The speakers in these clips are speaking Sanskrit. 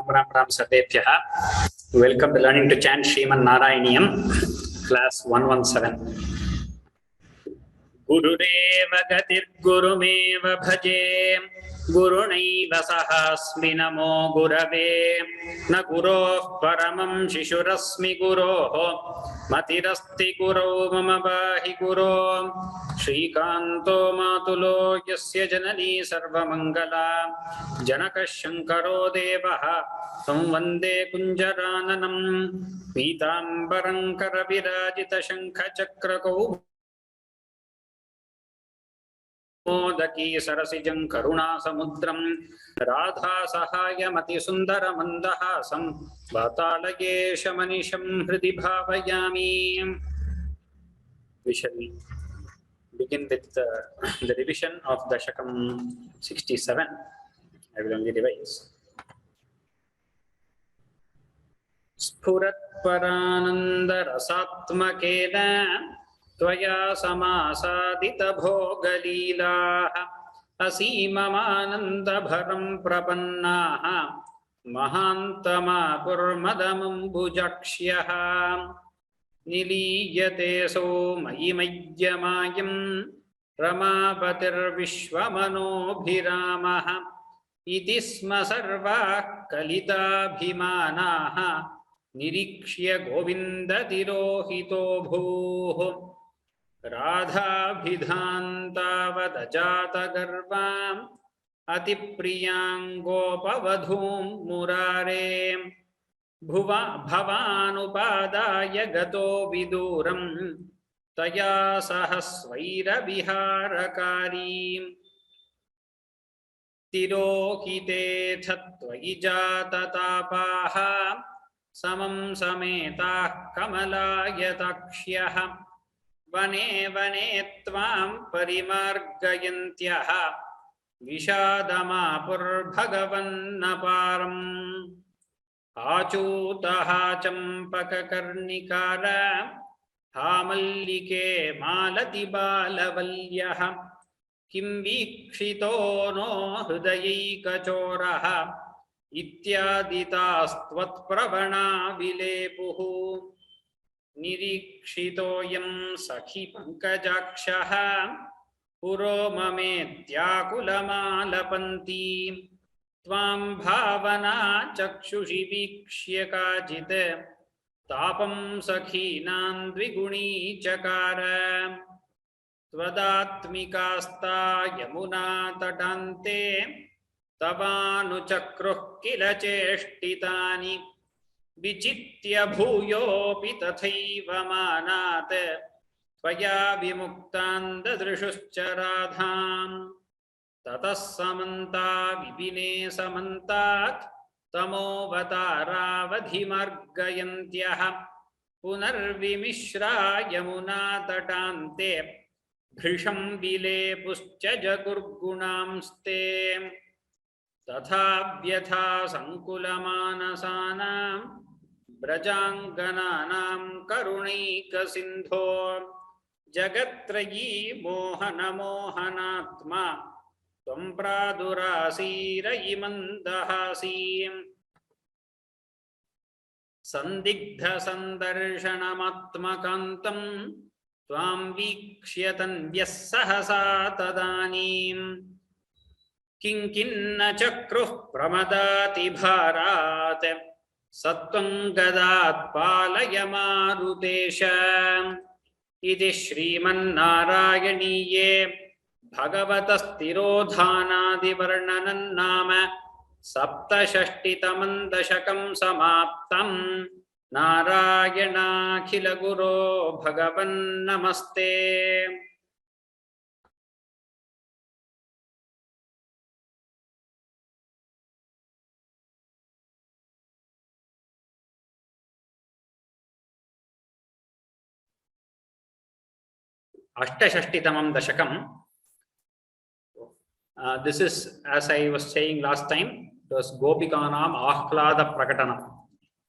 Ram Sarvebhyah. Welcome to learning to chant Sriman-Narayaneeyam, class 117. Gurudeva gatir gurumeva bhaje, gurunaiva sahasmi namo gurave, na guroh paramam shishurasmi guroh, matirasti gurau mama bahi guroh, Shrikanto matulo yasya janani sarvamangala, janaka shankaro devaha, samvande kunjarananam, pitambaram karavirajita shankha chakra kau मोदकी सरसिजं करुणा समुद्रं राधा सहायमति सुंदर मंदहासं वातालयेश मनिषं हृदि भावयामि. We shall begin with the revision of Dashakam 67. I will only revise. Spurat parananda rasatmakena Tvaya samasadita bhogalilaha asimamaananda bharam prapannaha mahantama purmadamam bhujaksyaha niliyate so mayimayyamayam ramapatir vishwamanobhiramaha itisma sarvah kalita bhimanaha nirikshya govinda tirohito bhuh Radha Bhidhantavadajata Garvam Atipriyangopavadhum Murare Bhavanupadaya Gato Viduram Taya Sahasvaira Viharakari Tirohite Tatvaijata Tapaha Samam Sametah Kamalayatakshyah Vane vane tvam parimargayantyah vishadamapur bhagavannaparam achutaha champakakarnikara hamallike malati balavalyah kim vikshito no hridayikachoraha ityaditastvat pravana vilepuhu Nirikshitoyam sakhi pankajakshaha puro mametyakulamalapanti tvam bhavana chakshushi vikshya kajit tapam sakhinam dviguni chakara tvadatmikasta yamuna tadante tavanu chakruh kila cheshtitani Vichitya bhuyopi tathaiva manat Tvaya vimuktan dadrishuscha radham Tatas samanta vipine samantat Tamo vatara vadhimargayantyah Punarvimishra yamuna tatante Bhrisham vile puscha jagurgunamste Tatha vyatha sankulamanasanam Brajangananam karunika sindho Jagatrayi mohana mohanatma Tvam pradurasira imandahasi Sandigdha sandarsanamatmakantam Tvam vikshyatam vyasahasa tadanim Kinkinna chakruh pramadati bharat Sattvam gadat palayamarutesha Iti Sriman-Narayaneeyam Bhagavatas-tirodhanadi varnanan nama Saptashashtitamam Dashakam samaptam Narayana khila guru Bhagavan namaste Ashtashashtitamam Dashakam. This is, as I was saying last time, it was Gopikanam Ahlada Prakatana.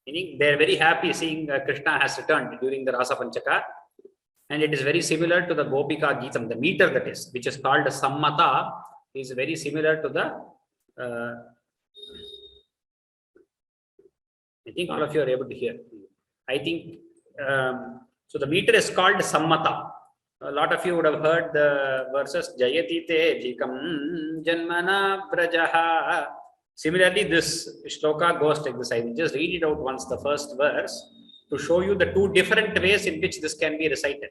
Meaning they are very happy seeing Krishna has returned during the Rasa Panchaka. And it is very similar to the Gopika Geetam, the meter that is, which is called a Sammata, is very similar to the I think all of you are able to hear. I think so. The meter is called sammata. A lot of you would have heard the verses Jayati te jikam janmana brajaha. Similarly, this shloka goes like this. I will just read it out once, the first verse, to show you the two different ways in which this can be recited.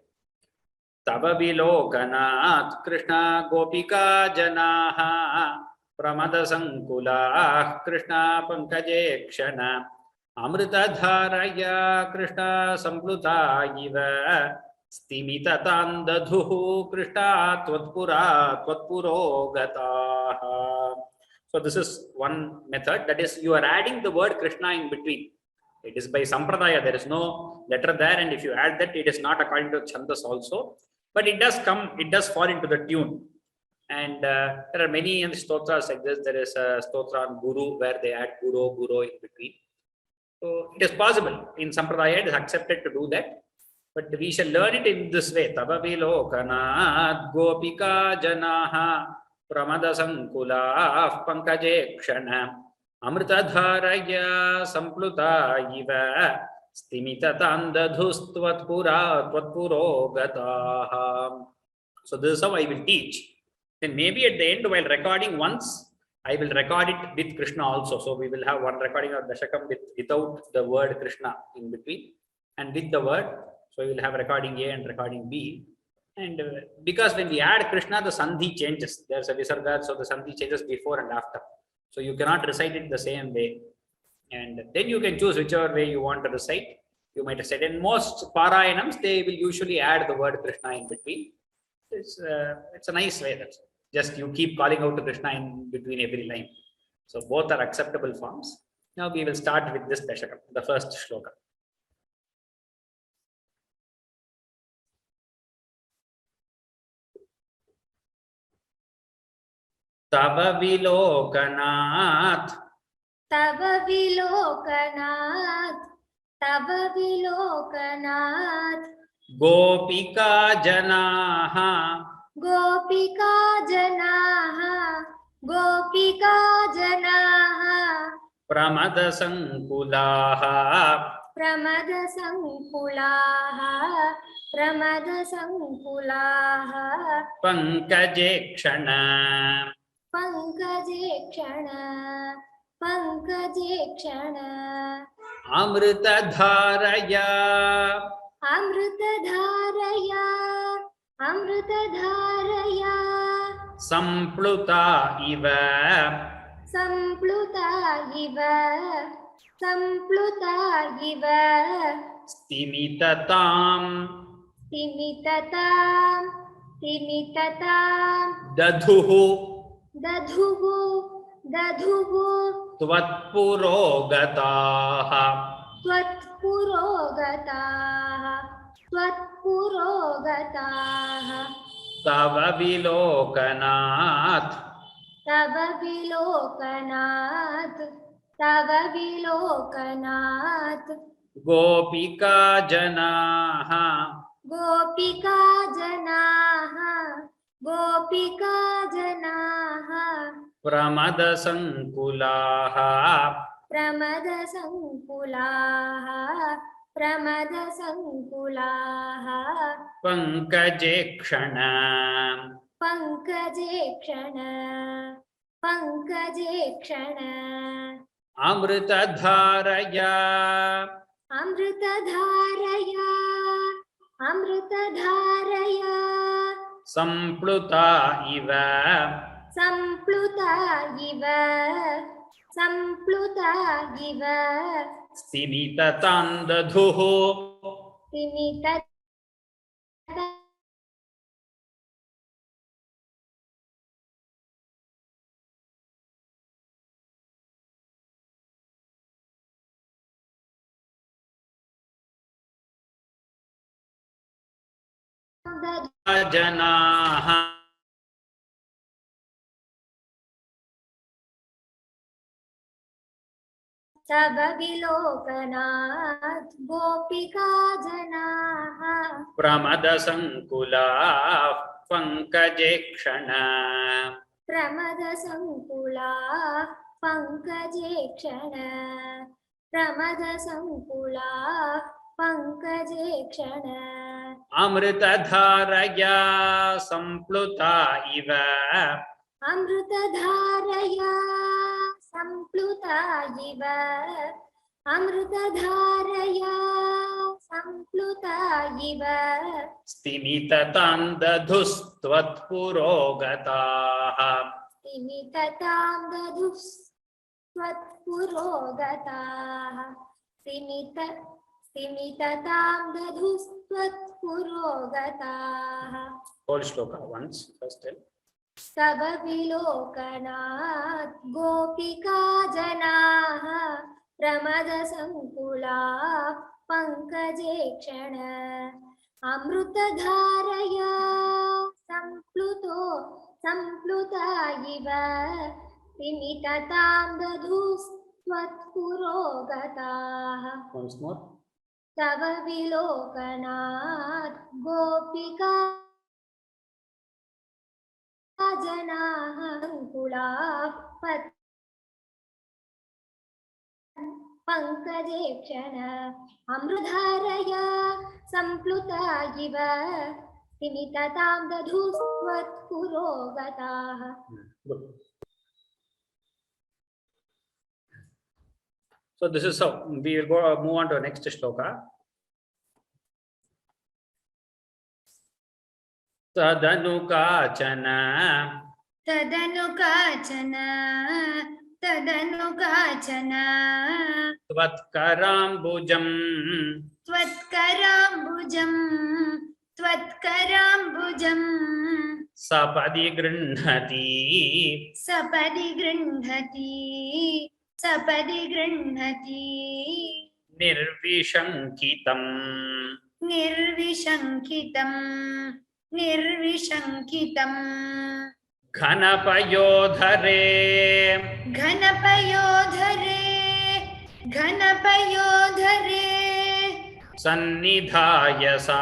Tava vilokanat Krishna gopika janaha pramada sankulah Krishna pankaje kshana amrita dharaya Krishna sampluta iva stimita tandadhuhu Krishna tvatpuro gataha. So this is one method, that is, you are adding the word Krishna in between. It is by sampradaya, there is no letter there, and if you add that, it is not according to chantas also, but it does come, it does fall into the tune. And there are many stotras like this. There is a stotra on Guru where they add Guru in between. So it is possible. In sampradaya, it is accepted to do that. But we shall learn it in this way. Tava vilokanat gopika janaha pramada sankula pankaje kshana amrita dharaya sampluta iva stimita tandadhustvatpuro gataha. So this is how I will teach. Then maybe at the end, while recording once, I will record it with Krishna also. So we will have one recording of Dashakam without the word Krishna in between, and with the word. So we will have recording A and recording B. And because when we add Krishna, the sandhi changes. There's a visarga, so the sandhi changes before and after. So you cannot recite it the same way. And then you can choose whichever way you want to recite. You might recite. In most parayanams, they will usually add the word Krishna in between. It's a nice way. That's just you keep calling out to Krishna in between every line. So both are acceptable forms. Now we will start with this Dashakam, the first shloka. Tava vilokanat gopika janaha pramada sankulaha pankaje kshana amrita dharaya sampluta iva stimitatam dadhuhu tvatpuro gataha tava vilokanat gopika janaha pramada sankulaha pankaje kshana amrita dharaya sampluta iva stimita tandadhuhu janaha pramada sankula pankaje kshana प्रमदसङ्कुला पङ्कजे क्षण अमृतधारया सम्प्लुता इव अमृतधारया सम्प्लुता इव अमृतधारया सम्प्लुता इव स्तिमिततां दधुस्त्वत्पुरोगताः स्तिमिततां दधुस्त्वत्पुरोगताः स्तिमिततां दधुस्त्वत्पुरोगताः. Whole shloka once first. तव विलोकनात् गोपिका जनाः प्रमदसङ्कुला पङ्कजे क्षण अमृतधारया सम्प्लुता इव स्तिमिततां दधुस्त्वत्पुरोगताः. Once more. तव विलोकनात् गोपिका जनाः सङ्कुलाः पङ्कजे क्षण अमृतधारया सम्प्लुता इव स्तिमिततां दधुस्त्वत्पुरोगताः. So this is how we will go move on to the next shloka. Tadanukaachana Tvatkarambujam Sapadi grinhati Nirvishankitam Ghanapayodhare Sannidhayasa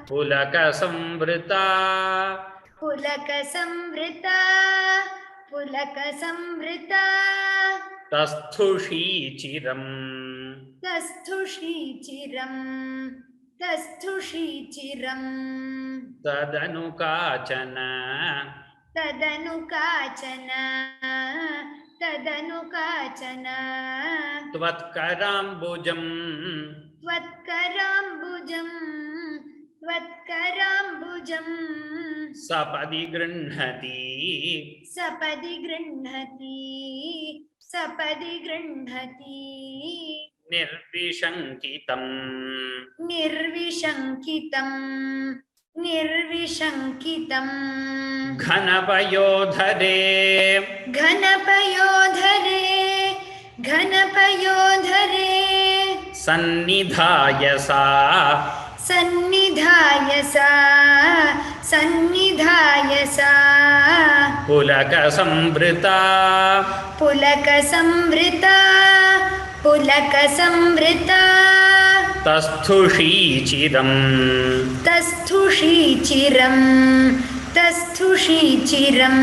Pulaka samvrita Tasthushi chiram Tadanukaachana Tvatkarambujam Sapadi grinhati Nirvishankitam Ghanapayodhare Sannidhayasa Pulaka samvrita Tasthushi chiram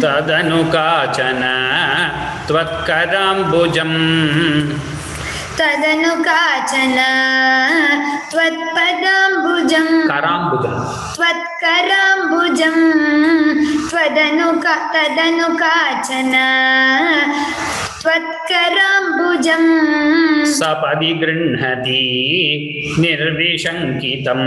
Tadanukaachana Tvatkarambujam Tvatkarambujam Sapadi grinhati Nirvishankitam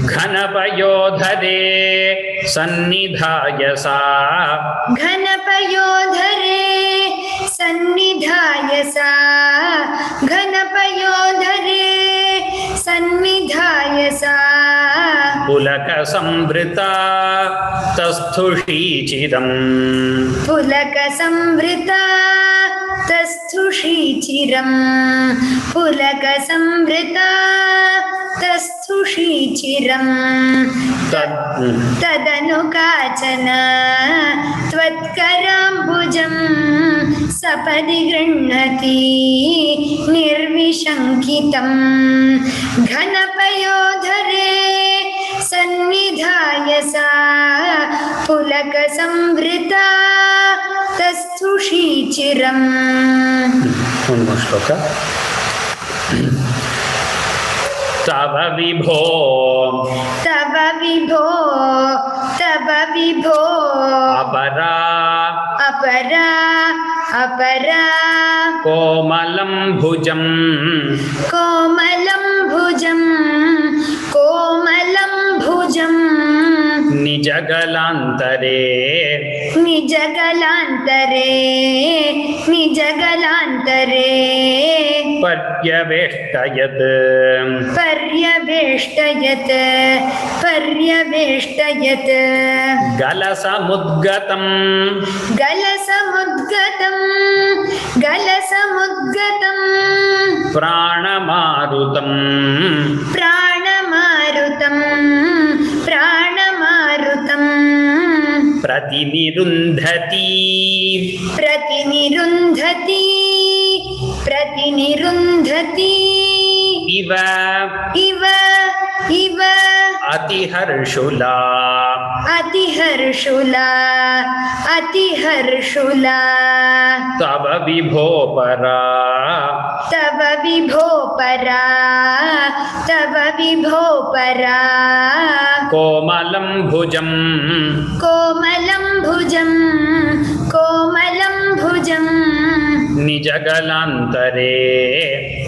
Ghanapayodhare Sannidhayasa Pulaka samvrita Tasthushi chiram तस्थुषीचिरं तदनु काचन त्वत्कराम्बुजं सपदि गृह्णति निर्विशङ्कितं घनपयोधरे सन्निधाय सा पुलकसंवृता तस्थुषीचिरम्. One more shloka. तव विभो तव विभो तव विभो अपरा अपरा अपरा कोमलं भुजं कोमलं भुजं कोमलं भुजं निजगलान्तरे निजगलान्तरे निजगलान्तरे पर्यवेष्टयत् पर्यवेष्टयत् पर्यवेष्टयत् गलसमुद्गतं गलसमुद्गतं गलसमुद्गतं प्राणमारुतं प्राणमारुतं प्राणमारुतं प्रतिनिरुन्धति प्रतिनिरुन्धति प्रतिनिरुन्धति इव इव इव अतिहर्षुला अतिहर्षुला अतिहर्षुला तव विभो परा तव विभो परा तव विभो परा कोमलं भुजं कोमलं भुजं कोमलं भुजं निजगलान्तरे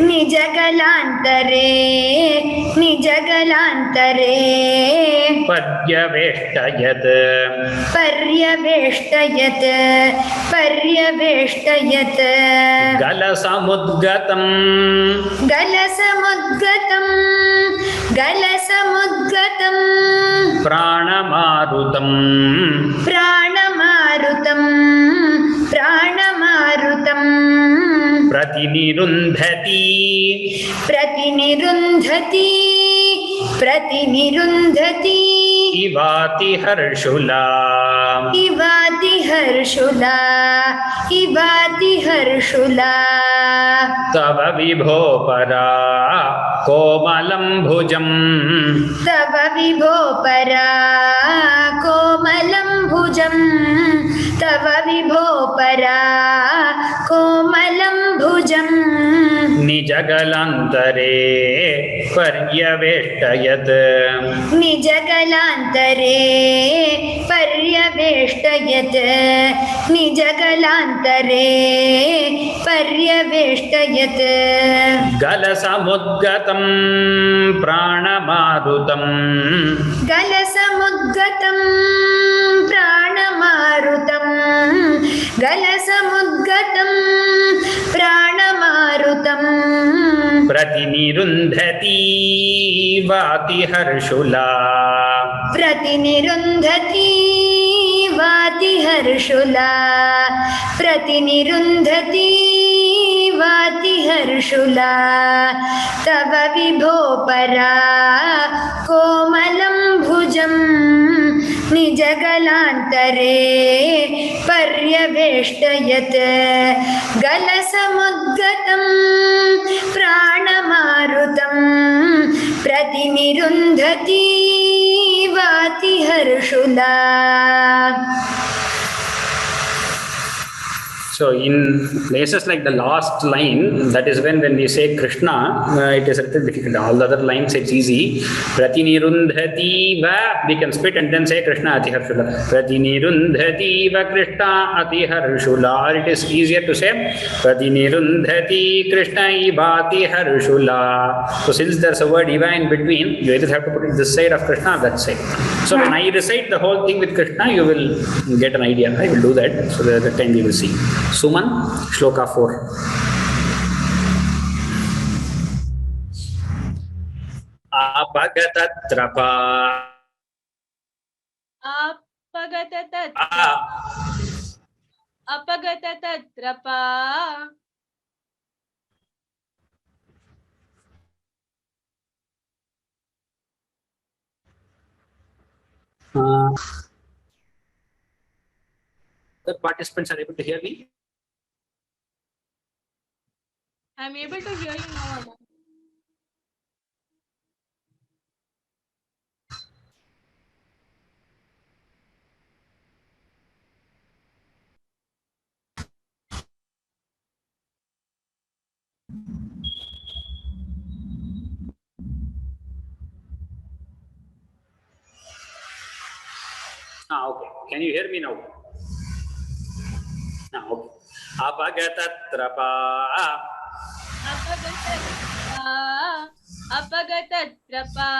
निजगलान्तरे निजगलान्तरे पर्यवेष्टयत् पर्यवेष्टयत् पर्यवेष्टयत् गलसमुद्गतं गलसमुद्गतं गलसमुद्गतं प्राणमारुतं प्राणमारुतं प्राणमारुतं प्रतिनिरुन्धति प्रतिनिरुन्धति प्रतिनिरुन्धति इवातिहर्षुला इवातिहर्षुला इवातिहर्षुला तव विभो परा कोमलं भुजं तव विभो परा कोमलं भुजं तव विभो परा कोमलं भुजं निजगलान्तरे पर्यवेष्टयत् निजगलान्तरे पर्यवेष्टयत् निजगलान्तरे पर्यवेष्टयत् गलसमुद्गतं प्राणमारुतं गलसमुद्गतं प्राणमारुतं गलसमुद्गतं प्राणमारुतं प्रतिनिरुन्धति वातिहर्षुला प्रतिनिरुन्धति वातिहर्षुला प्रतिनिरुन्धति वातिहर्षुला तव विभो परा कोमलं भुजं निजगलान्तरे पर्यवेष्टयत् गलसमुद्गतं प्राणमारुतं प्रतिनिरुन्धति वातिहर्षुला. So in places like the last line, that is when we say Krishna, it is a little difficult. All the other lines it's easy. Pratinirundhati va, we can split and then say Krishna atiharshula. Pratinirundhati va Krishna atiharshula. Or it is easier to say Pratinirundhati Krishna ibati harshula. So since there's a word iva in between, you either have to put it this side of Krishna or that side. So when I recite the whole thing with Krishna, you will get an idea. I will do that. So that time you will see. Suman, Shloka 4. Apagatatrapa. Apagatatrapa. The participants are able to hear me. I am able to hear you now, Anna. Okay. Can you hear me now? Okay. Apagatrapa. Apagatatrapa.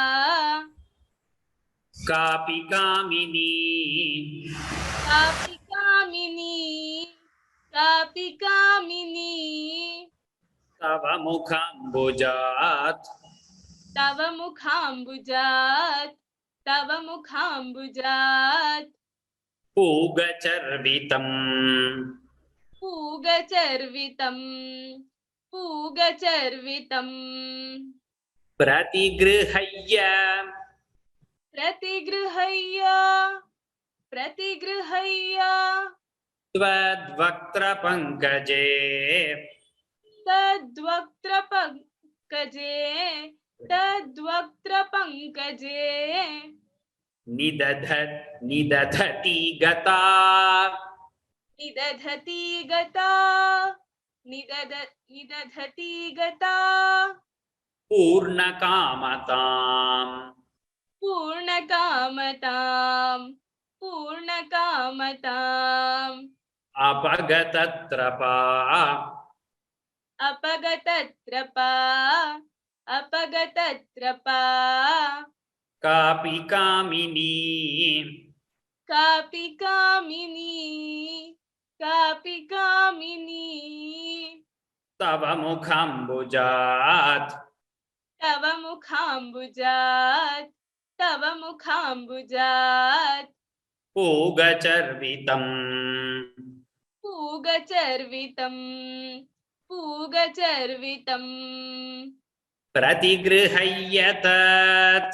Kapi kamini. Kapi kamini. Kapi kamini. Tava mukhambujat. Tava mukhambujat. Tava mukhambujat. Pugacharvitam. Pugacharvitam. Pugacharvitam. Pratigrihaya. Pratigrihaya. Pratigrihaya. Tvadvaktra pankaje. Tadvaktra pankaje. Tadvaktra pankaje. Nidadhati gata. Nidadhati gata. Nidadhati gata. Purnakamatam. Purnakamatam. Purnakamatam. Apagatatrapa. Apagatatrapa. Apagatatrapa. Kapi kamini. Kapi kamini. Kapi kamini. Tava mukhambujat. Tava mukhambujat. Tava mukhambujat. Pugacharvitam. Pugacharvitam. Pugacharvitam. Pratigrihayatat.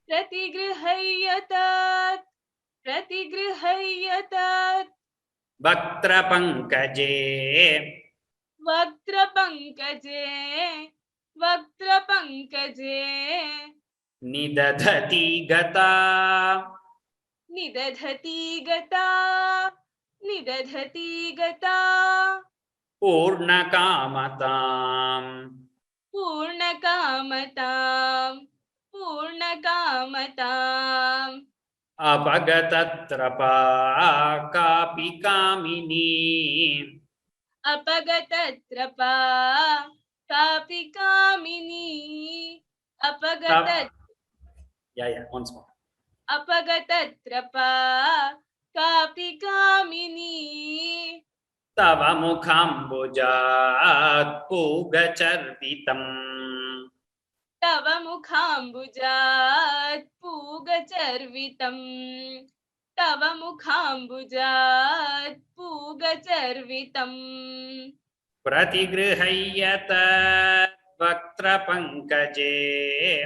Pratigrihayyatat. Pratigrihayyatat. Vaktra pankaje. Vaktra pankaje. Vaktra pankaje. Nidadhati gata. Nidadhati gata. Nidadhati gata. Purnakamatam. Purnakamatam. Purnakamatam. Apagatatrapa. Kapi kamini. Apagatatrapa. Kapi kamini. Apagatat. Yeah, once more. Apagatatrapa. Kapi kamini. Tava mukhambujat. Pugacharvitam. Tava mukhambujat. Pugacharvitam. Tava mukhambujat. Pugacharvitam. Pratigrihayatat. Vaktra pankaje.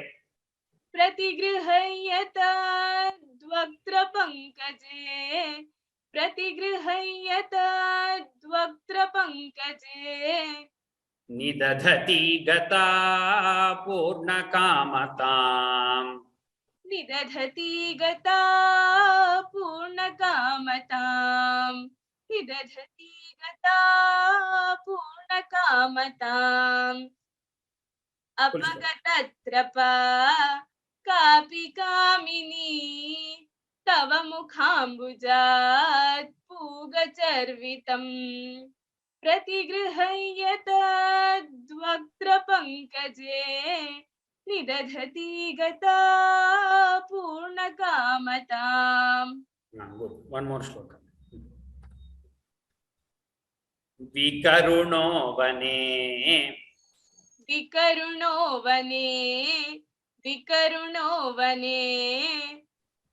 Pratigrihayyatat. Vaktra pankaje. Pratigrihayyatat. Vaktra pankaje. Nidadhati gata. Purnakamatam. Nidadhati gata. Purnakamatam. Nidadhati gata. Purnakamatam. Apagatatrapa. Kapi kamini. Tava mukhambujat. Pugacharvitam. Pratigrihayyatat. Vaktra pankaje. Nidadhati gata. Purnakamatam. Good. One more shloka. Vikaruno vane. Vikaruno vane. Vikaruno vane.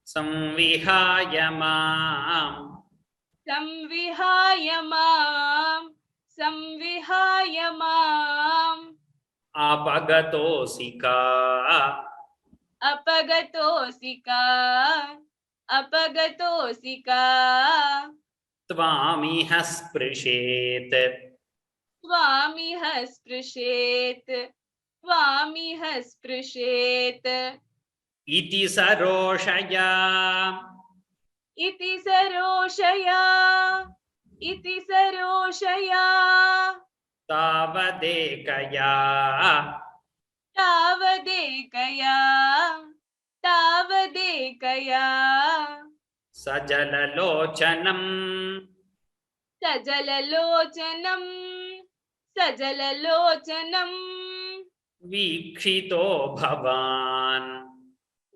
Samvihayamam. Samvihayamam. Samvihayamam. Apagatosika. Apagatosika. अपगतोऽसि का त्वामिह स्पृशेत् त्वामिह स्पृशेत् त्वामिह स्पृशेत् इति सरोषया इति सरोषया इति सरोषया तावदेकया तावदेकया तावदेकया सजललोचनम् सजललोचनम् सजललोचनम् वीक्षितो भवान्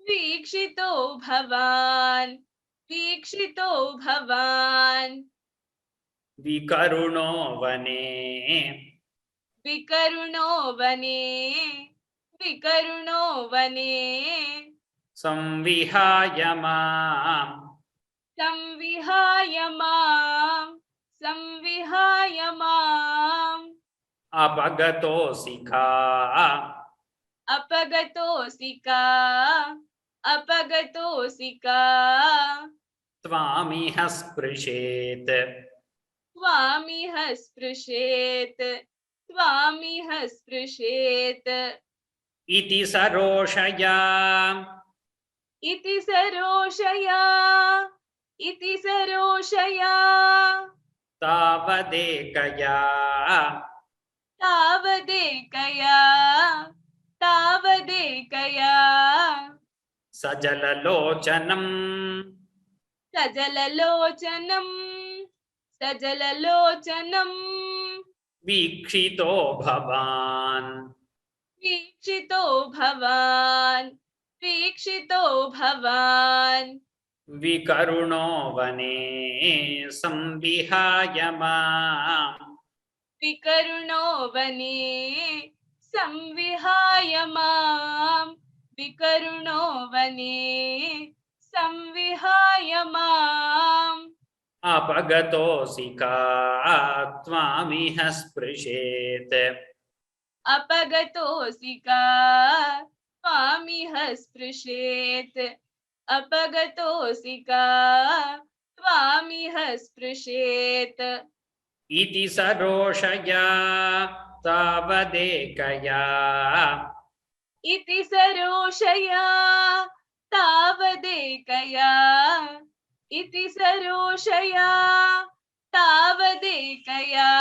वीक्षितो भवान् वीक्षितो भवान् विकरुणो वने विकरुणो वने विकरुणो वने संविहाय माम् संविहाय माम् अपगतोऽसि का अपगतोऽसि का अपगतोऽसि का त्वामिह स्पृशेत् त्वामिह स्पृशेत् त्वामिह स्पृशेत् इति सरोषया इति सरोषया इति सरोषया तावदेकया तावदेकया तावदेकया सजललोचनम् सजललोचनम् सजललोचनम् वीक्षितो भवान् वीक्षितो भवान् वीक्षितो भवान् विकरुणो वने संविहाय माम् विकरुणो वने संविहाय माम् विकरुणो वने संविहाय माम् अपगतोऽसि का त्वामिह स्पृशेत् अपगतोऽसि का त्वामिह स्पृशेत् अपगतोऽसि का त्वामिह स्पृशेत् इति सरोषया तावदेकया इति सरोषया तावदेकया इति सरोषया तावदेकया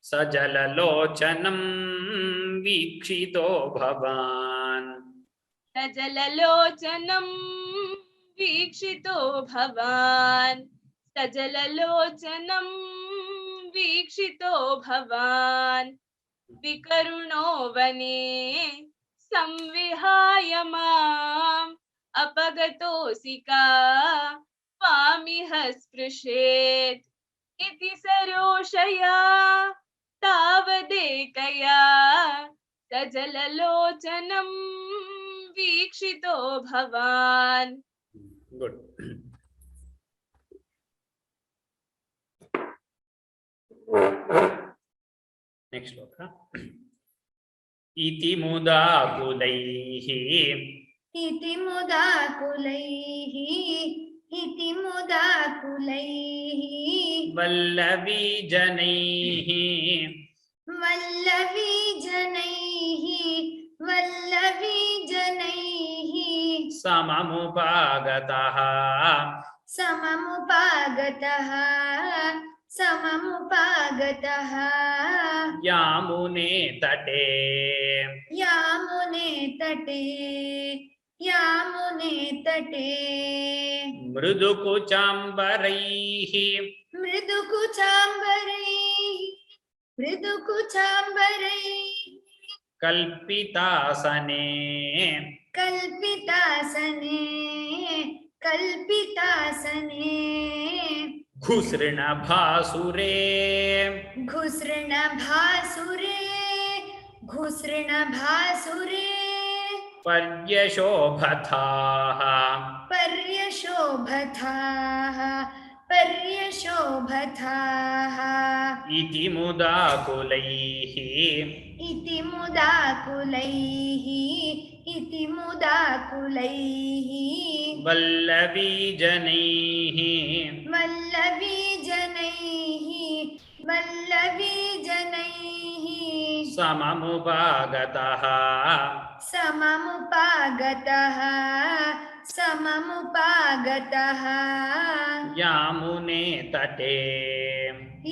सजललोचनम् वीक्षितो भवान् सजललोचनम् वीक्षितो भवान् सजललोचनम् वीक्षितो भवान् विकरुणो वने संविहाय माम् अपगतोऽसि का त्वामिह स्पृशेत् इति सरोषया तावदेकया सजललोचनम् वीक्षितो भवान् गुड नेक्स्ट श्लोक इति मुदाकुलैः इति मुदाकुलैः इति मुदाकुलैः वल्लवी जनैः वल्लवी जनैः वल्लवी जनैः सममुपागतः सममुपागतः सममुपागतः यामुने तटे यामुने तटे यामुने तटे मृदुकुचाम्बरैः मृदुकुचाम्बरैः मृदुकुचाम्बरैः कल्पितासने कल्पितासने कल्पितासने घुसृणभासुरे घुसृणभासुरे घुसृणभासुरे पर्यशोभथाः पर्यशोभथाः पर्यशोभथाः इति मुदाकुलैः इति मुदाकुलैः इति मुदाकुलैः वल्लवीजनैः वल्लवीजनैः सममुपागतः सममुपागतः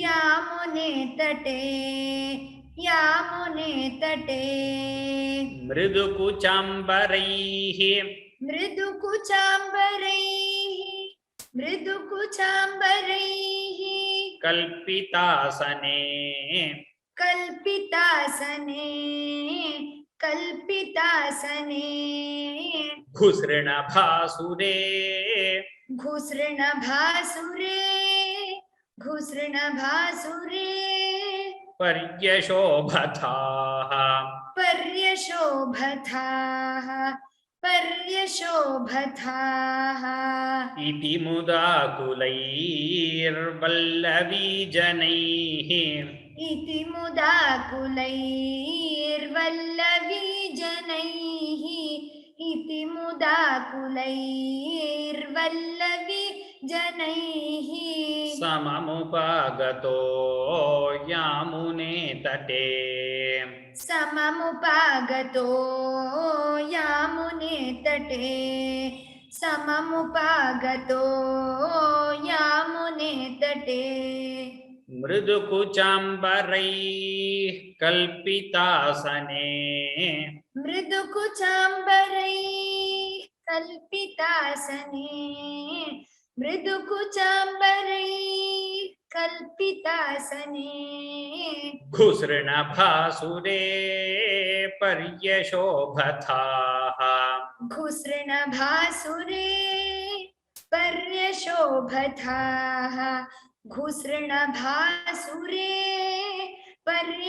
यामुने तटे यामुने तटे मृदुकुचाम्बरैः मृदुकुचाम्बरैः कल्पितासने कल्पितासने घुसृणभासुरे घुसृणभासुरे पर्यशोभथाः पर्यशोभथाः इति मुदाकुलैर्वल्लवीजनैः इति मुदाकुलैर्वल्लवीजनैः इति मुदाकुलैर्वल्लवीजनैः सममुपागतो यामुने तटे सममुपागतो यामुने तटे सममुपागतो यामुने तटे मृदुकुचाम्बरैः कल्पितासने मृदुकुचाम्बरैः कल्पितासने घुसृणभासुरे पर्यशोभथाः घुसृणभासुरे पर्यशोभथाः पर्यशोभथाः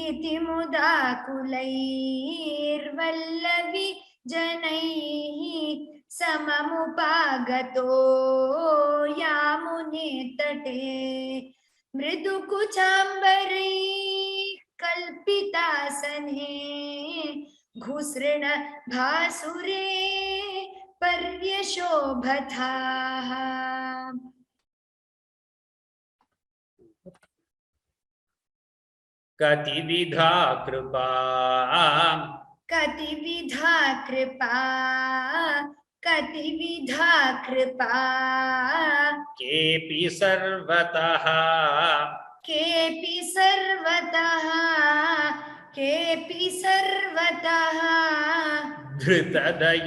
इति मुदाकुलैर्वल्लवीजनैः सममुपागतो यामुने तटे मृदुकुचाम्बरैः कल्पितासने घुसृणभासुरे पर्यशोभथाः कतिविधा कृपा कतिविधा कृपा केऽपि सर्वतः धृतदयोदयाः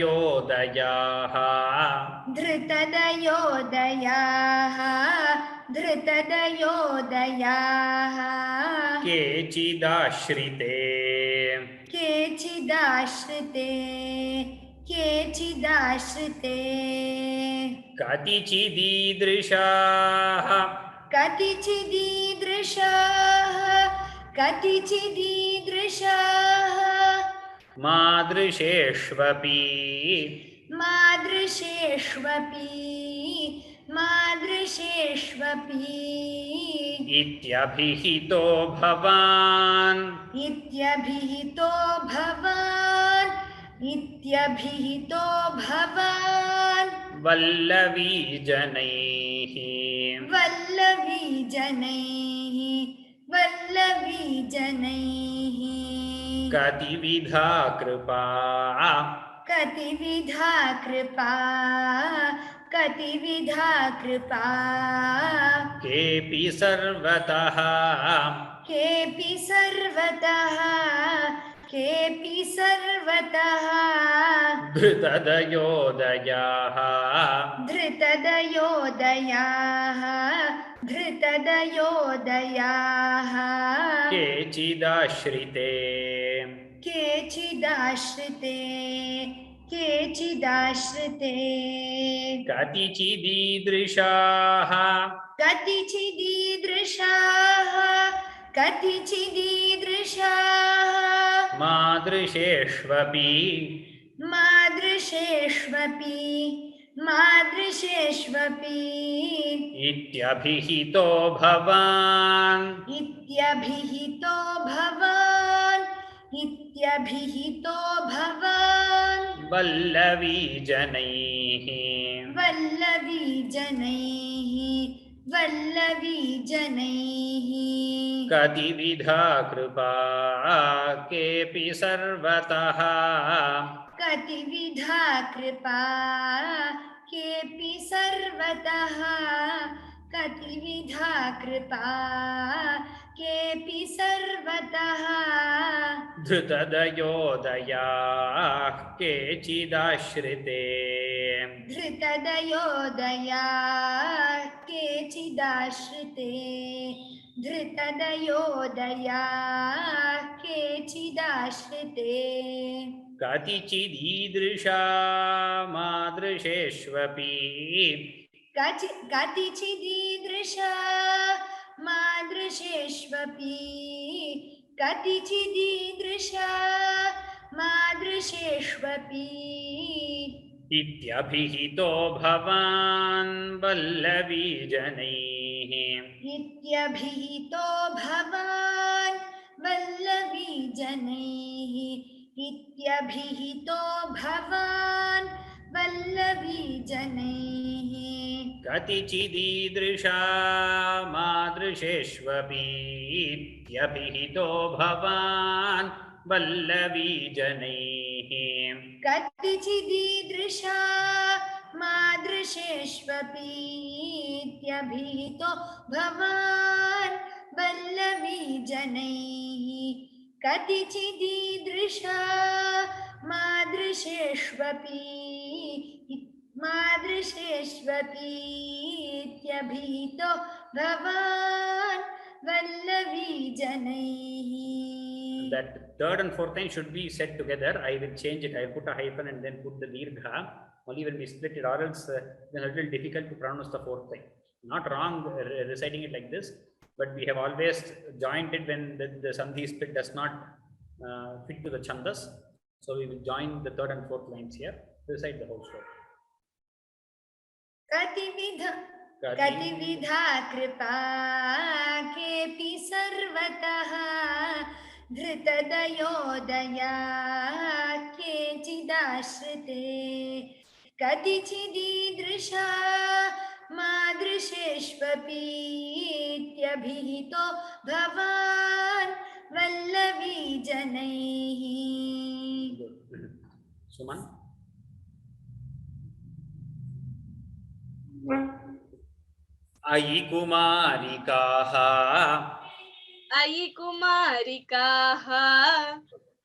केचिदाश्रिते कतिचिदीदृशाः मादृशेष्वपि इत्यभिहितो भवान् वल्लवीजनैः कतिविधा कृपा केऽपि सर्वतः धृतदयोदयाः केचिदाश्रिते कतिचिदीदृशाः मादृशेष्वपि इत्यभिहितो भवान् इत्यभिहितो भवान् वल्लवी जनैः कतिविधा कृपा केऽपि सर्वतः कतिविधा कृपा केऽपि सर्वतः कतिविधा कृपा केऽपि सर्वतः धृतदयोदयाः केचिदाश्रिते धृतदयोदया केचिदाश्रिते धृतदयोदया केचिदाश्रिते कतिचिदीदृशा मादृशेष्वपि कतिचिदीदृशा मादृशेष्वपि कतिचिदीदृशा मादृशेष्वपि इत्यभिहितो भवान् वल्लवी जनैः इत्यभिहितो भवान् वल्लवी जनैः इत्यभिहितो भवान् वल्लवी जनैः कतिचिदीदृशा मादृशेष्वपि इत्यभिहितो भवान् वल्लवी जनैः कतिचिदीदृशा मादृशेष्वपि इत्यभिहितो भवान् वल्लवी जनैः कतिचिदीदृशा मादृशेष्वपि इत्यभिहितो भवान् वल्लवी जनैः. That third and fourth line should be said together. I will change it. I will put a hyphen and then put the dirgha. Only when we split it, or else it's a little difficult to pronounce the fourth line. Not wrong reciting it like this, but we have always joined it when the sandhi split does not fit to the chandas. So we will join the third and fourth lines here. Recite the whole story. कतिविधा कृपा केऽपि सर्वतः धृतदयोदया केचिदाश्रिते कतिचिदीदृशा मादृशेष्वपि इत्यभिहितो भवान् वल्लवी जनैः. Suman. अयि कुमारिकाः अयि कुमारिकाः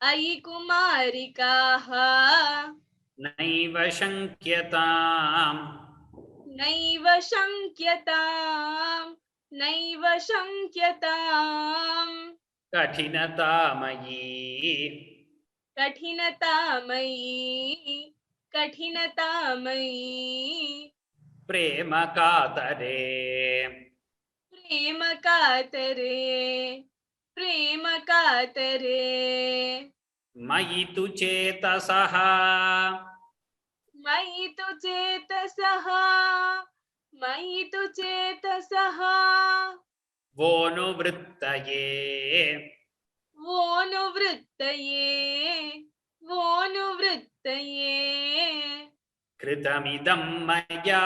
अयि कुमारिकाः नैव शङ्क्यताम् नैव शङ्क्यताम् नैव शङ्क्यताम् कठिनतामयी कठिनतामयी कठिनतामयी प्रेम कातरे प्रेम कातरे प्रेम कातरे मयि तु चेतसः मयि तु चेतसः मयि तु चेतसः वोनुवृत्तये वोनुवृत्तये वोनुवृत्तये कृतमिदं मया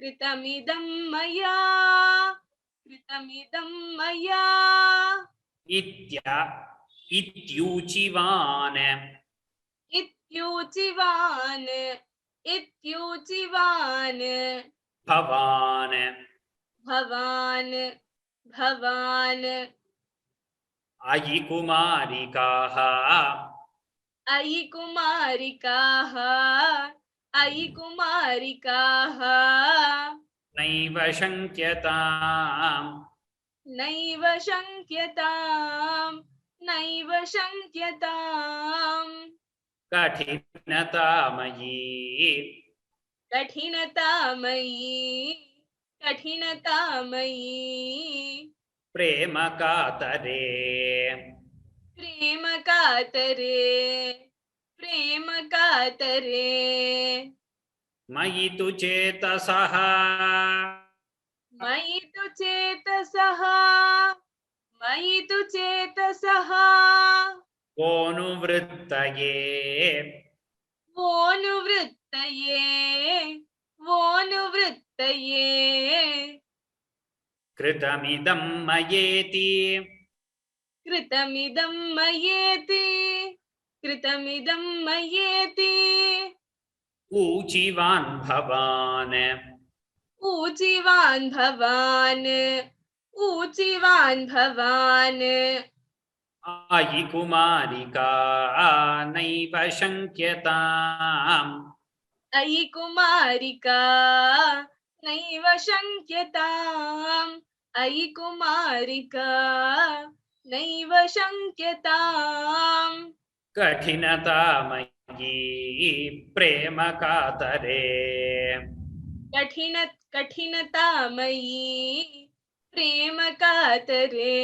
कृतमिदं मया कृतमिदं मया इत्यूचिवान् इत्यूचिवान् इत्यूचिवान् भवान् भवान् भवान् अयि कुमारिकाः अयि कुमारिकाः अयि कुमारिकाः नैव शङ्क्यताम् नैव शङ्क्यताम् नैव शङ्क्यताम् कठिनतामयी कठिनतामयी कठिनतामयी प्रेम कातरे प्रेम कातरे प्रेम कातरे मयि तु चेतसः मयि तु चेतसः मयि तु चेतसः वोनुवृत्तये वोनुवृत्तये कृतमिदं मयेति कृतमिदं मयेति ऊचिवान् भवान् ऊचिवान् भवान् अयि कुमारिका नैव शङ्क्यताम् अयि कुमारिका नैव शङ्क्यताम् अयि कुमारिका नैव शङ्क्यताम् कठिनता मयि प्रेम कातरे कठिनता मयि प्रेम कातरे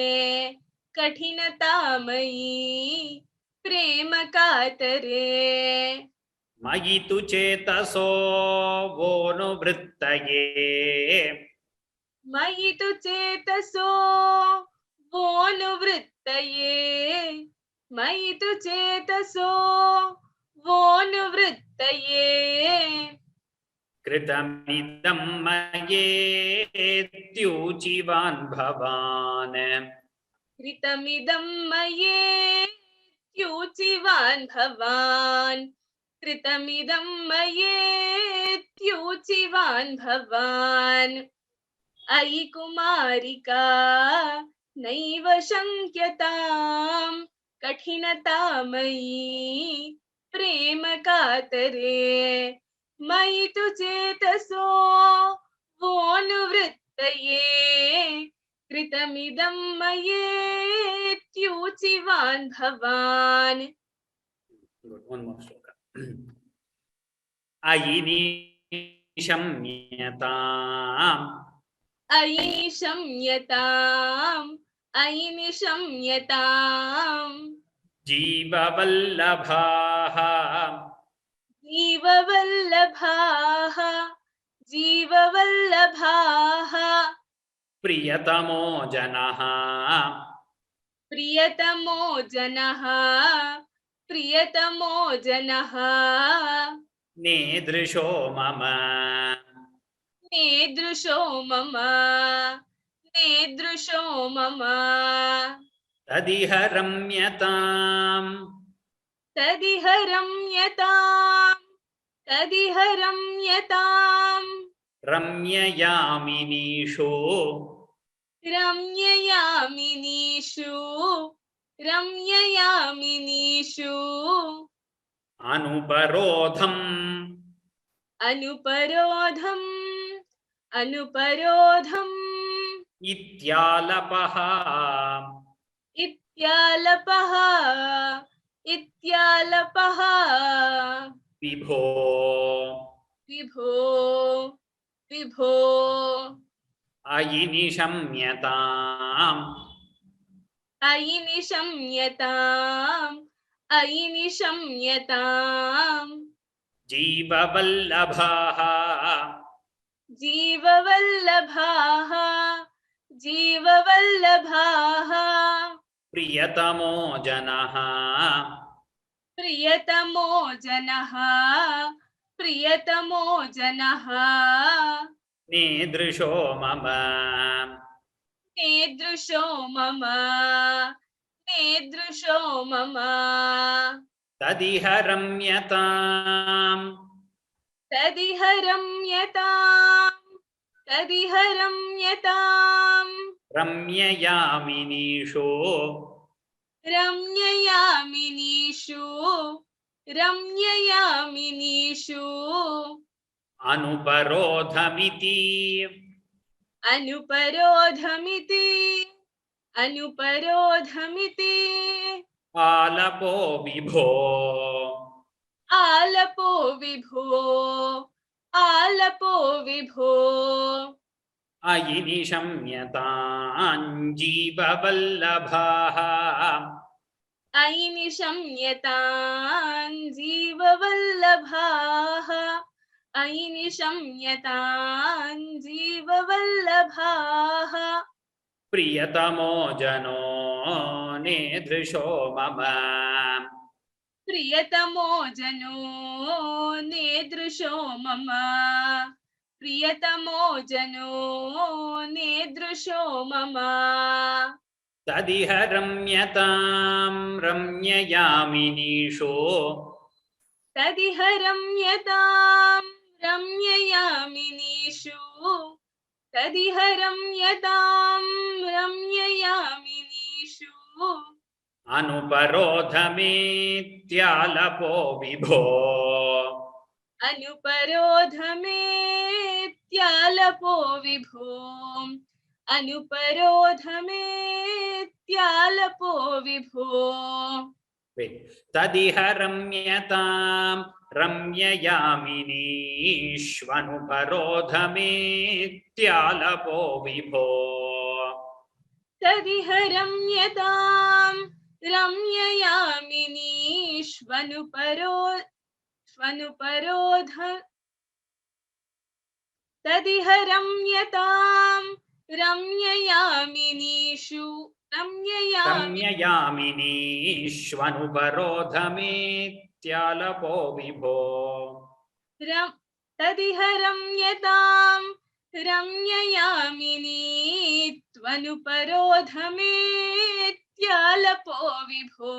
कठिनता मयि प्रेम कातरे मयि तु चेतसो वोनुवृत्तये मयि तु चेतसो वोनुवृत्तये मयि तु चेतसो वोनुवृत्तये कृतमिदं मयेत्यूचिवान् भवान् कृतमिदं मयेत्यूचिवान् भवान् कृतमिदं मयेत्यूचिवान् भवान् अयि कुमारिका नैव शङ्क्यताम् कठिनता मयि प्रेम कातरे मयि तु चेतसो वोनुवृत्तये कृतमिदं मयेत्यूचिवान् भवान् Good. One more shloka. अयि निशम्यताम् अयि निशम्यताम् जीववल्लभाः जीववल्लभाः प्रियतमो जनः प्रियतमो जनः नेदृशो मम नेदृशो मम तदिह रम्यताम् तदिह रम्यताम् रम्ययामिनीषु रम्ययामिनीषु अनुपरोधम् अनुपरोधम् इत्यालपः इत्यालपः विभो विभो अयि निशम्यताम् अयि निशम्यताम् जीववल्लभाः जीववल्लभाः प्रियतमो जनः प्रियतमो जनः नेदृशो मम नेदृशो मम तदिह रम्यताम् तदिह रम्यताम् रम्ययामिनीषु रम्ययामिनीषु अनुपरोधमिति अनुपरोधमिति आलपो विभो आलपो विभो अयि निशम्यताम् जीववल्लभाः अयि निशम्यताम् जीववल्लभाः अयि निशम्यताम् जीववल्लभाः प्रियतमो जनो नेदृशो मम प्रियतमो जनो नेदृशो मम प्रियतमो जनो नेदृशो मम तदिह रम्यतां रम्ययामिनीषु तदिह रम्यतां रम्ययामिनीषु तदिह रम्यतां रम्ययामिनीषु अनुपरोधमेत्यालपो विभो अनुपरोधमेत्यालपो विभो अनुपरोधमेत्यालपो विभो तदिह रम्यतां रम्ययामिनीष्वनुपरोधमेत्यालपो विभो तदिह रम्यतां रम्ययामिनीष्वनुपरोध तदिह रम्यतां रम्ययामिनीषु रम्ययामिनीष्वनुपरोधमेत्यालपो विभो तदिह रम्यतां रम्ययामिनीत्वनुपरोधमेत्यालपो विभो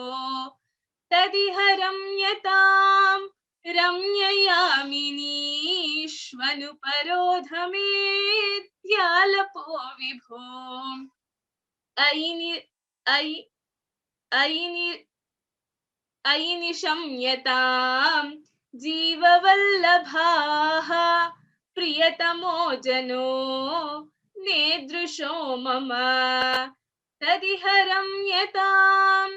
तदिह रम्यतां रम्ययामिनीष्वनुपरोधमेत्यालपो विभो अयि निशम्यतां जीववल्लभाः प्रियतमो जनो नेदृशो मम तदिह रम्यतां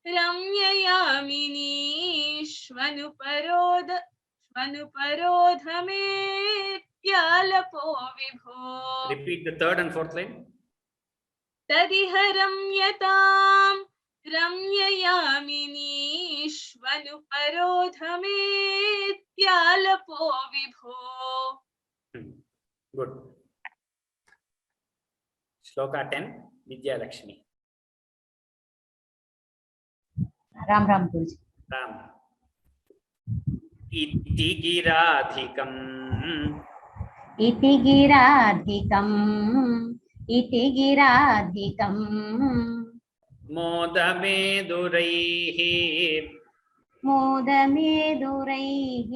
रम्ययामिनीष्वनुपरोधमेत्यालपो विभो Repeat the third and fourth line. तदिह रम्यतां रम्ययामिनीष्वनुपरोधमेत्यालपो विभो Good. Shloka 10, Vidya Lakshmi. Ram Ram guruji Ram. इति गिराधिकम् इति गिराधिकम् इति गिराधिकम् मोदमेदुरैः मोदमेदुरैः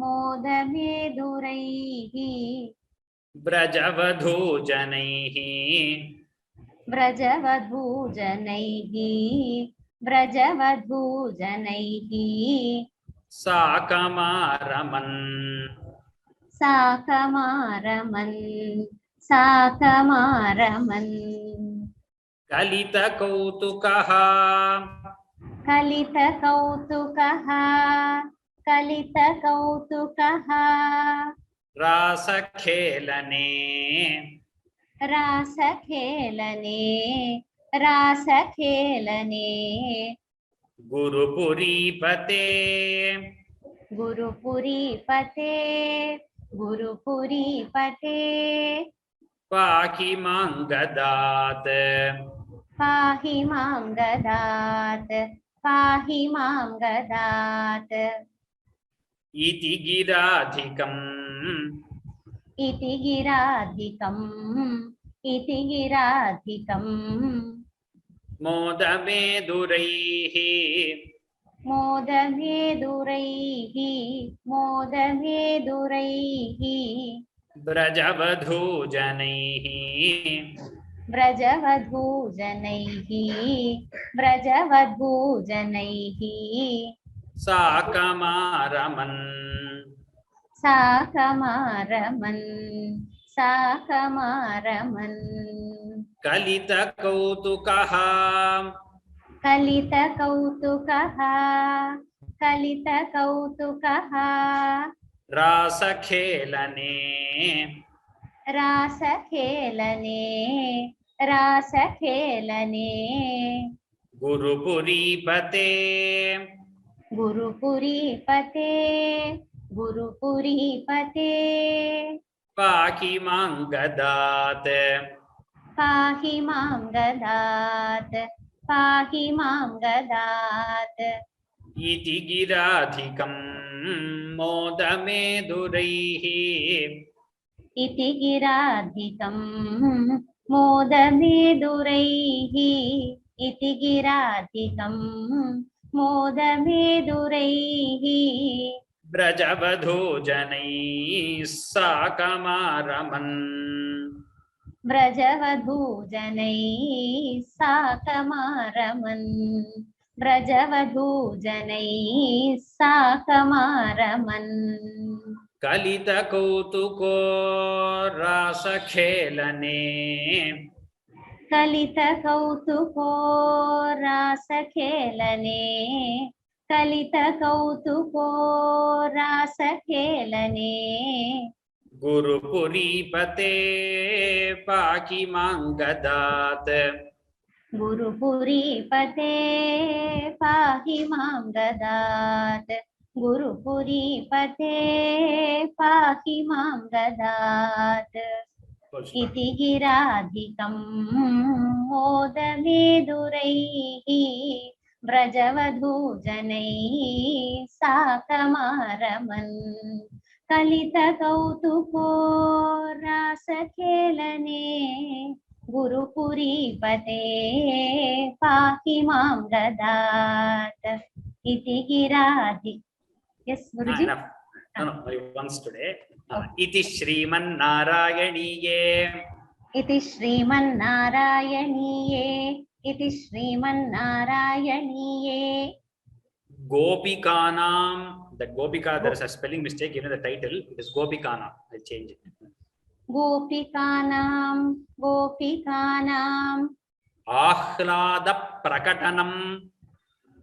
मोदमेदुरैः ब्रजवधूजनैः व्रजवधूजनैः व्रजवधूजनैः साकमारमन् साकमारमन् साकमारमन् कलितकौतुकः कलितकौतुकः कलितकौतुकः रासखेलने रासखेलने रासखेलने गुरुपुरीपते गुरुपुरीपते गुरुपुरीपते पाहि मां गदात् पाहि मां गदात् पाहि मां गदात् इति गिराधिकम् इति गिराधिकम् इति गिराधिकम् मोदमेदुरैः मोदमेदुरैः मोदमेदुरैः ब्रजवधूजनैः व्रजवधूजनैः व्रजवधूजनैः साकमारमन् साकमारमन् साकमारमन् कलितकौतुकः कलितकौतुकः कलितकौतुकः रासखेलने रासखेलने रासखेलने गुरुपुरीपते गुरुपुरीपते गुरुपुरीपते पाहि मां गदात् पाहि मां गदात् पाहि मां गदात् इति गिराधिकं मोदमेदुरैः इति गिराधिकं मोदमेदुरैः इति गिराधिकं मोदमेदुरैः ब्रजवधूजनैः साकमारमन् ब्रजवधूजनैः साकमारमन् ब्रजवधूजनैः साकमारमन् कलितकौतुको रासखेलने कलितकौतुको रासखेलने कलितकौतुको रासखेलने गुरुपुरीपते पाहि मां गदात् गुरुपुरीपते पाहि मां गदात् गुरुपुरीपते पाहि मां गदात् इति गिराधिकं मोदमेदुरैः ब्रजवधूजनैः साकमारमन् कलितकौतुको रासखेलने गुरुपुरीपते पाहि मां गदात् इति गिराधि Yes, Guruji. enough. No, once today. Iti Sriman-Narayaneeyam. इति श्रीमन्नारायणीये इति श्रीमन्नारायणीये Gopikanam. That Gopika, there is a spelling mistake. Even the title, it is Gopikanam. I'll change it. गोपिकानां Ahlada Prakatanam.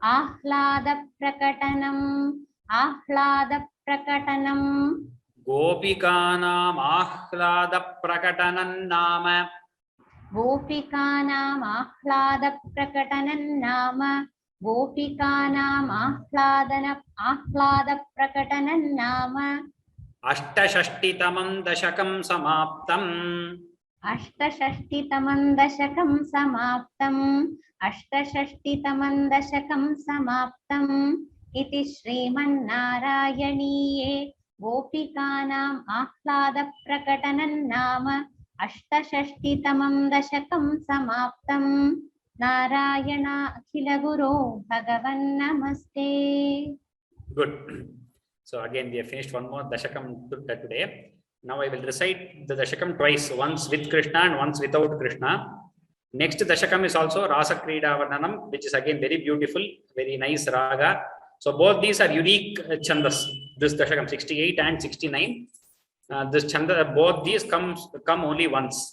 आह्लादप्रकटनं Gopikanam Ahlada Prakatanam Nama. गोपिकानाम् आह्लादप्रकटनं नाम गोपिकानाम् आह्लादप्रकटनं नाम Ashtashashtitamam Dashakam Samaptam. अष्टषष्टितमं दशकं समाप्तम् इति श्रीमन्नारायणीये गोपिकानाम् आह्लादप्रकटनं नाम अष्टषष्टितमं दशकं समाप्तम् नारायण अखिल गुरो भगवन् नमस्ते. Good. So again, we have finished one more Dashakam today. Now I will recite the Dashakam twice, once with Krishna and once without Krishna. Next Dashakam is also Rasa Krida Varnanam, which is again very beautiful, very nice raga. So both these are unique chandas. This Dashakam 68 and 69. This chanda, both these come only once.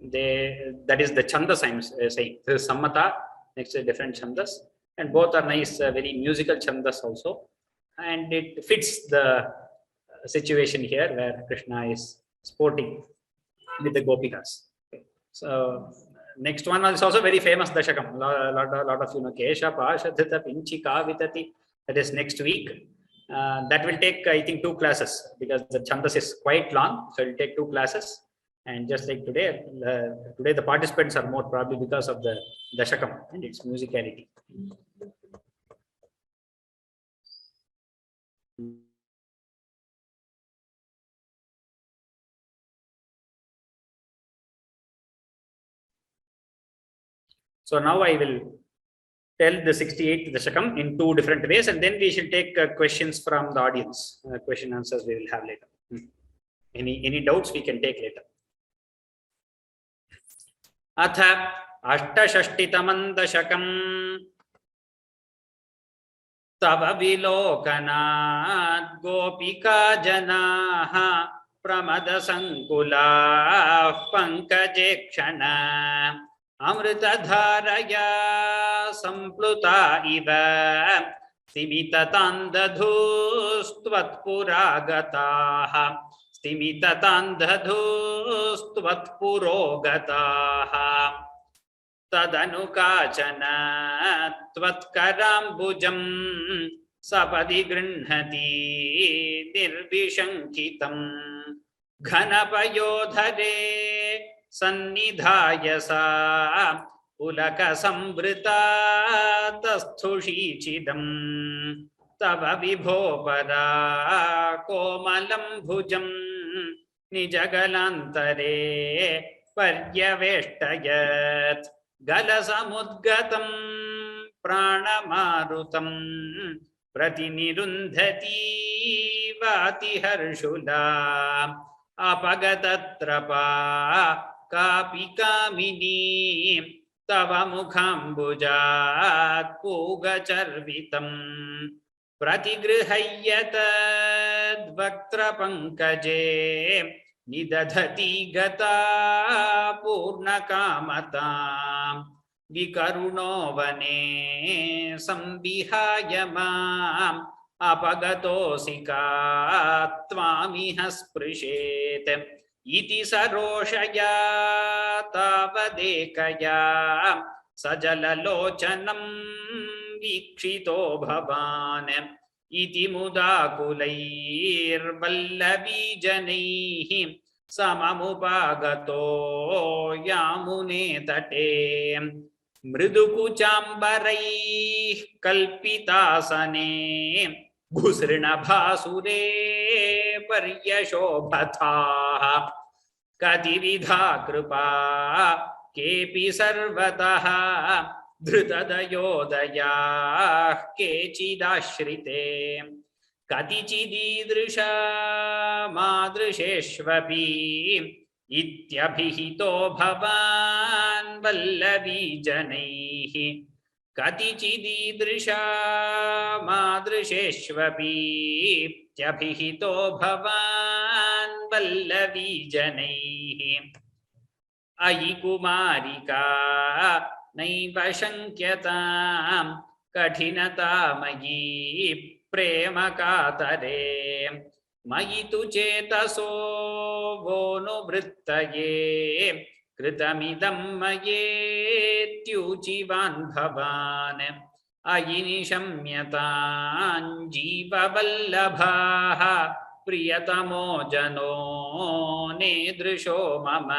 That is the chandas I am saying. This is Sammata, next is different chandas, and both are nice, very musical chandas also, and it fits the situation here where Krishna is sporting with the gopikas. So next one is also very famous Dashakam. Lot of you know Kesha Pashadhita Pinchika Vitati. That is next week. That will take, I think, 2 classes because the chandas is quite long. So it will take 2 classes. And just like today, today the participants are more probably because of the Dashakam and its musicality. So now I will tell the 68th Dashakam in 2 different ways, and then we shall take questions from the audience. Question answers we will have later. Any doubts we can take later. Atha Ashtashashtitamam Dashakam Tava Vilokanat Gopika Janaha Pramada Sankula Pankajekshana Amritadharaya Sampluta Iva Simitatandadhustvatpuragataha Simitatandadhustvatpurogataha Tadanukachana Tvatkarambujam Sapadi Grinhati Nirbhishankitam Ghanapayodhare सन्निधाय सा पुलकसंवृता तस्थुषीचिदम् तव विभो पदा कोमलं भुजं निजगलान्तरे पर्यवेष्टयत् गलसमुद्गतं प्राणमारुतं प्रतिनिरुन्धती वातिहर्षुला अपगतत्रपा कापि कामिनी तव मुखाम्बुजात् पूगचर्वितं प्रतिगृह्यतद्वक्त्रपङ्कजे निदधति गता पूर्णकामतां विकरुणो वने संविहाय माम् अपगतोऽसि का त्वामिह स्पृशेत् इति सरोषया तावदेकया सजललोचनं वीक्षितो भवान् इति मुदाकुलैर्वल्लवीजनैः सममुपागतो यामुने तटे मृदुकुचाम्बरैः कल्पितासने घुसृणभासुरे पर्यशोभथाः कतिविधा कृपा केऽपि सर्वतः धृतदयोदयाः केचिदाश्रिते कतिचिदीदृशा मादृशेष्वपि इत्यभिहितो भवान् वल्लवीजनैः कतिचिदीदृशा मादृशेष्वपि इत्यभिहितो भवान् वल्लवीजनैः अयि कुमारिका नैव शङ्क्यतां कठिनतामयी प्रेम कातरे मयि तु चेतसो वोनुवृत्तये कृतमिदं मयेत्यूचिवान् भवान् अयि निशम्यतां जीववल्लभाः प्रियतमो जनो नेदृशो मम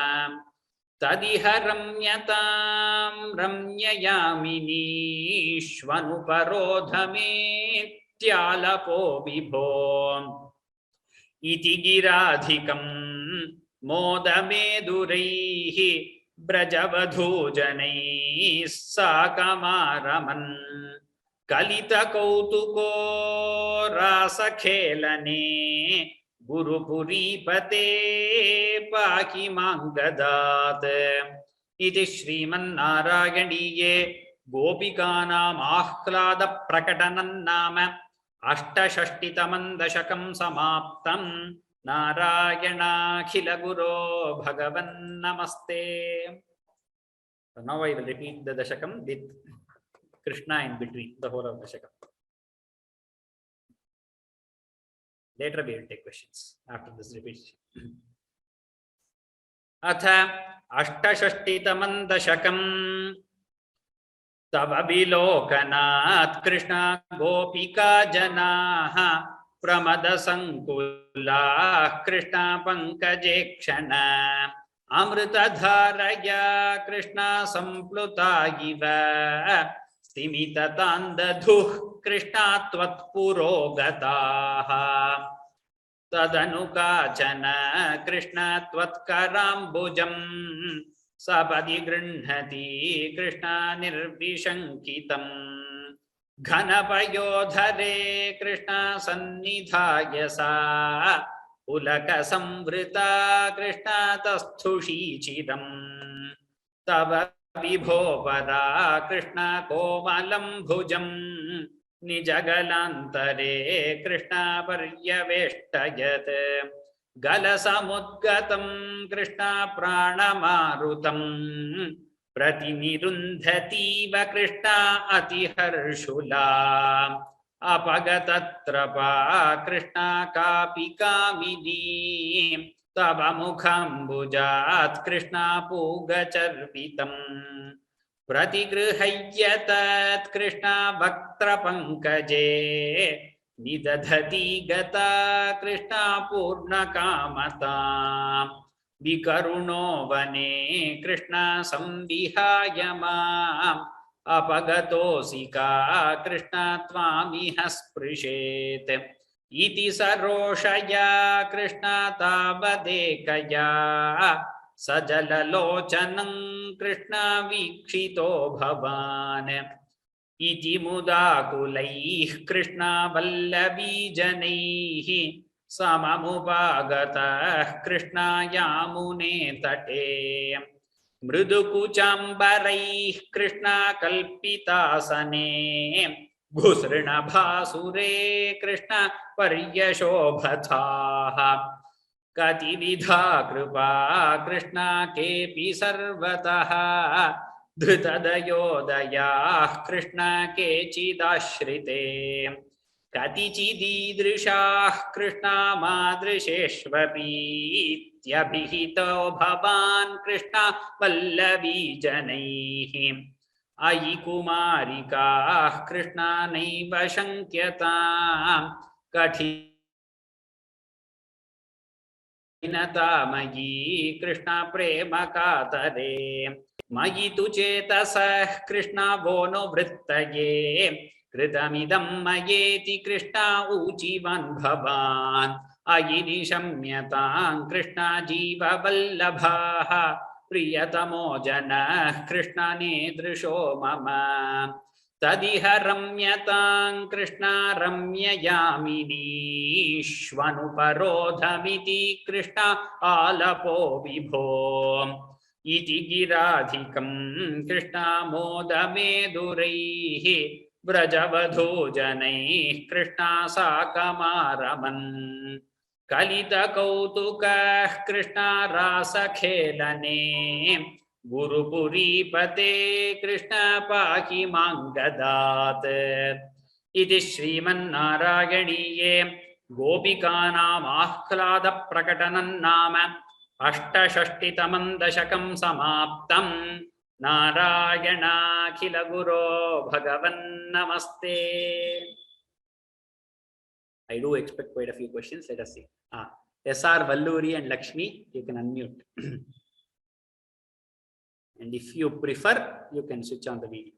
तदिह रम्यतां रम्ययामिनीष्वनुपरोधमेत्यालपो विभो इति गिराधिकं मोदमेदुरैः ब्रजवधूजनैः साकमारमन् कलितकौतुको रासखेलने गुरुपुरीपते पाहि माङ्गदात् इति श्रीमन्नारायणीये गोपिकानाम् आह्लादप्रकटनं नाम अष्टषष्टितमं दशकं समाप्तं नारायणाखिलगुरो भगवन् नमस्ते. So now I will repeat the dashakam with Krishna in between the whole of dashakam. Later we will take questions after this repetition. Atha अष्टषष्टितमं दशकं तव विलोकनात् कृष्ण गोपिका जनाः प्रमदसङ्कुलाः कृष्ण पङ्कजे क्षण अमृतधारया कृष्ण सम्प्लुता इव स्तिमिततान्दधुः कृष्ण त्वत्पुरोगताः तदनु काचन कृष्ण त्वत्कराम्बुजं सपदि गृह्णति कृष्ण निर्विशङ्कितं घनपयोधरे कृष्ण सन्निधाय सा पुलकसंवृता कृष्ण तस्थुषीचिदं तव विभो परा कृष्ण कोमलं भुजं निजगलान्तरे कृष्ण पर्यवेष्टयत् गलसमुद्गतं कृष्ण प्राणमारुतं प्रतिनिरुन्धतीव कृष्ण अतिहर्षुला अपगतत्रपा कृष्ण कापि कामिनी तव मुखाम्बुजात् कृष्ण पूगचर्वितम् प्रतिगृह्यतत् कृष्ण वक्त्रपङ्कजे निदधति गता Krishna पूर्णकामतां Vikaruno vane Krishna samvihaya mam apagato-sika Krishna tvamiha sprishet iti saroshaya Krishna tavadekaya sajalalochanam Krishna vikshito bhavan iti mudakulayih Krishna vallavi janaihi samamupagata Krishna yamune tate mrudukuchambaraih Krishna kalpitasane ghusrina bhasure Krishna paryashobhatah katividha kripa Krishna kepi sarvatah dhritadayodayah Krishna kechidashrite katichididrishah Krishna madrisheshvapi tyabhihito bhavan Krishna vallavi janaihi ayi kumarikah Krishna naiva shankyatam kathinatamagi Krishna prema katare Mayi tu chetasah Krishna vono vrittaye kritamidam mayeti Krishna uchivan bhavan ayini shamyatam Krishna jiva vallabhaha priyatamo jana Krishna nedrisho mama tadiha ramyatam Krishna ramyayamini shvanuparodhamiti Krishna alapo vibho iti giradhikam Krishna modameduraihi brajavadho janaih Krishna sakamaraman kalita kautukah Krishna rasa khelane gurupuri pate Krishna pahi mangadat iti Sriman-Narayaneeyam gopikanam ahlada prakatanan nama अष्टषष्टितमं दशकं समाप्तं नारायणाखिल गुरो भगवन् नमस्ते. I do expect quite a few questions. Let us see. SR Valluri and Lakshmi, you can unmute. And if you prefer, you can switch on the video.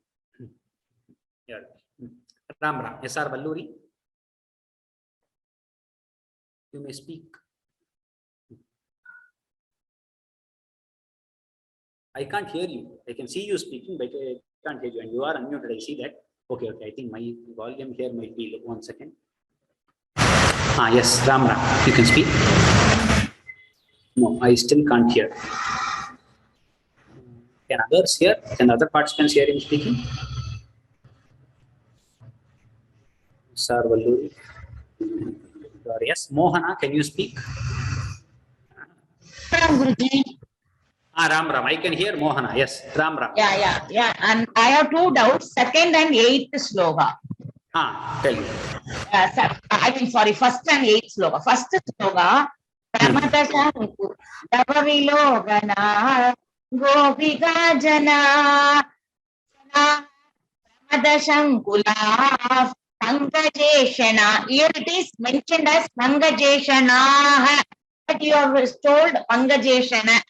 Yeah. Ram Ram. SR Valluri, you may speak. I can't hear you. I can see you speaking, but I can't hear you. And you are unmuted. I see that. Okay. I think my volume here might be 1 second. Yes, Ram Ram. You can speak. No, I still can't hear. Can others hear? Can other participants hear him speaking? Sir Valluri. Yes, Mohana, can you speak? Ram Ram, I can hear Mohana. Yes, Ram Ram. Yeah. And I have two doubts. Second and eighth sloka. Tell me. First and eighth sloka. First sloka. Ramatashanku Davavilogana Gopika Jana Ramadashankula Pankajeshana. Here it is mentioned as Pankajeshana. But you have told Pankajeshana.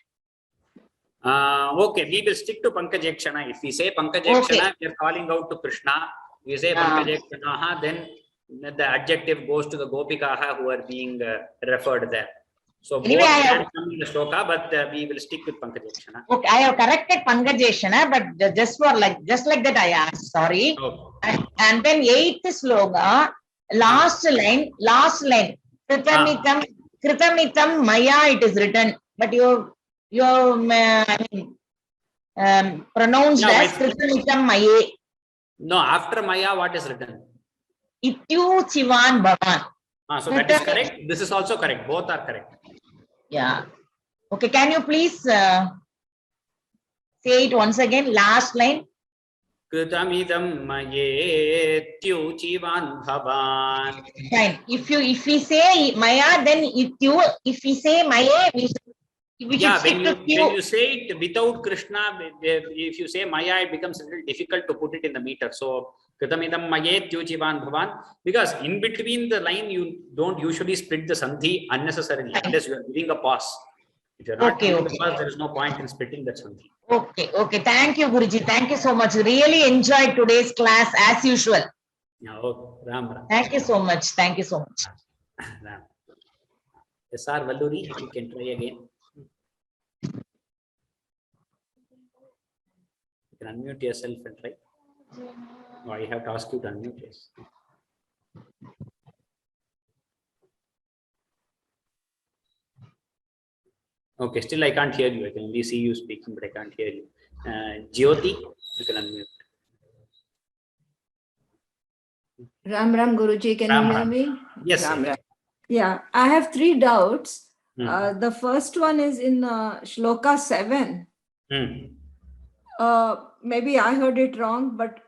Okay, we will stick to Pankajekshana. If we say Pankajekshana, okay, we are calling out to Krishna. We say Pankajekshana, then the adjective goes to the Gopikaha who are being referred there. So anyway, both can come in the shloka, but we will stick with Pankajekshana. Okay, I have corrected Pankajeshana, but just like that I asked, sorry. Okay. And then eighth sloka, last line, Kritamitam Maya, it is written, but you pronounced as Kritamitam Maye. No, after Maya, what is written? Ityu Chivan Bhavan. So that is correct. This is also correct. Both are correct. Yeah. Okay, can you please say it once again? Last line. Kritamidam maye tyu chivan bhavan. Fine. If we say Maya, then ityu. If we say Maye, we should when you say it without Krishna, if you say Maya, it becomes a little difficult to put it in the meter. So Kritamidam maye tyu chivan bhavan, because in between the line you don't usually split the sandhi unnecessarily unless you are giving a pause. If you're not Okay, giving the okay. pass, there is no point in splitting that something. Okay, okay. Thank you, Guruji. Thank you so much. Really enjoyed today's class as usual. Yeah, okay. Ram Ram. Thank you so much. Thank you so much. Ram. SR Valluri, if you can try again. You can unmute yourself and try. No, I have to ask you to unmute yourself. Okay, still I can't hear you. I can only see you speaking, but I can't hear you. Jyoti, you can unmute. Ram Ram Guruji, can Ram you hear Ram. me? Yes. Ram Ram. Yeah, I have 3 doubts. Hmm. The first one is in Shloka 7. Maybe I heard it wrong, but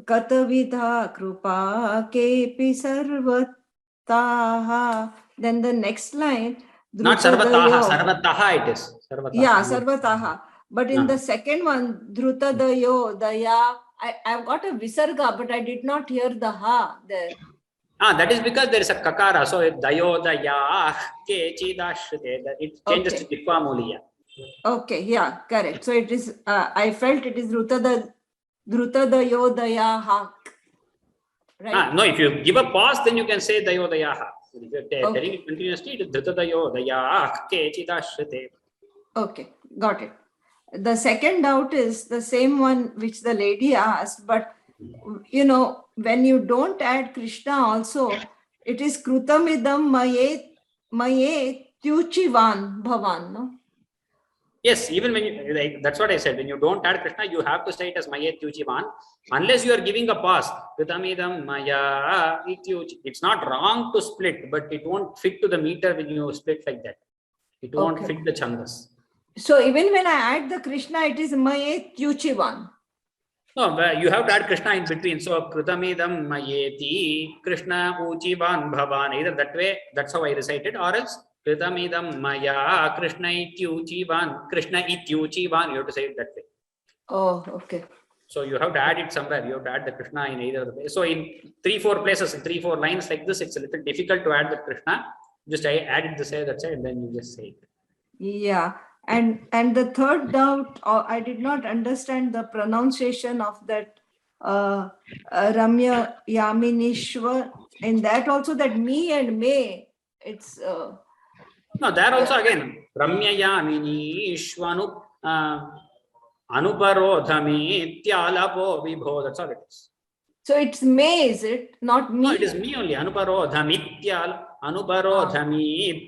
Katavidha Krupa Kepi Sarvataha. Then the next line, Not Sarvataha, Dhrutadayo. Sarvataha it is. Sarvataha. Yeah, Sarvataha. But in the second one, Dhrutadayo, Daya, I've got a Visarga, but I did not hear the Ha there. That is because there is a kakara. So dayo daya kechidashrite. It changes to Dikvamuliya. Okay, yeah, correct. So it is, I felt it is Dhrutadayo Daya Ha. Right? No, if you give a pause, then you can say dayo daya ha. If you're telling it continuously, it is dhrutadayo daya kechidashrite. Okay, got it. The second doubt is the same one which the lady asked, but you know, when you don't add Krishna also, it is Krutamidam Maye Tyuchivan Bhavan, no? Yes, even when you, like, that's what I said. When you don't add Krishna, you have to say it as Maya Tyuchivan, unless you are giving a pause. Kritamidam Maya Ityuchi. It's not wrong to split, but it won't fit to the meter when you split like that. It won't fit the chandas. So even when I add the Krishna, it is Maye Tyuchivan. No, you have to add Krishna in between. So Kritamidam Mayeti Krishna Uchivan Bhavan. Either that way, that's how I recited, or else Kritamidam Maya Krishna Ityuchivan. Krishna Ityuchivan. You have to say it that way. Oh, okay. So you have to add it somewhere. You have to add the Krishna in either of the places. So in 3-4 places, in 3-4 lines like this, it's a little difficult to add the Krishna. Just I added the say that side, and then you just say it. Yeah. And the third doubt, I did not understand the pronunciation of that Ramya Yaminishwar. In that also, that me and may, it's... No, there also again, Ramya Yamini Ishwanu Anuparodhami Tyalapo Vibho. That's all it is. So it's may, is it? Not me? No, it is me only. Anuparodhami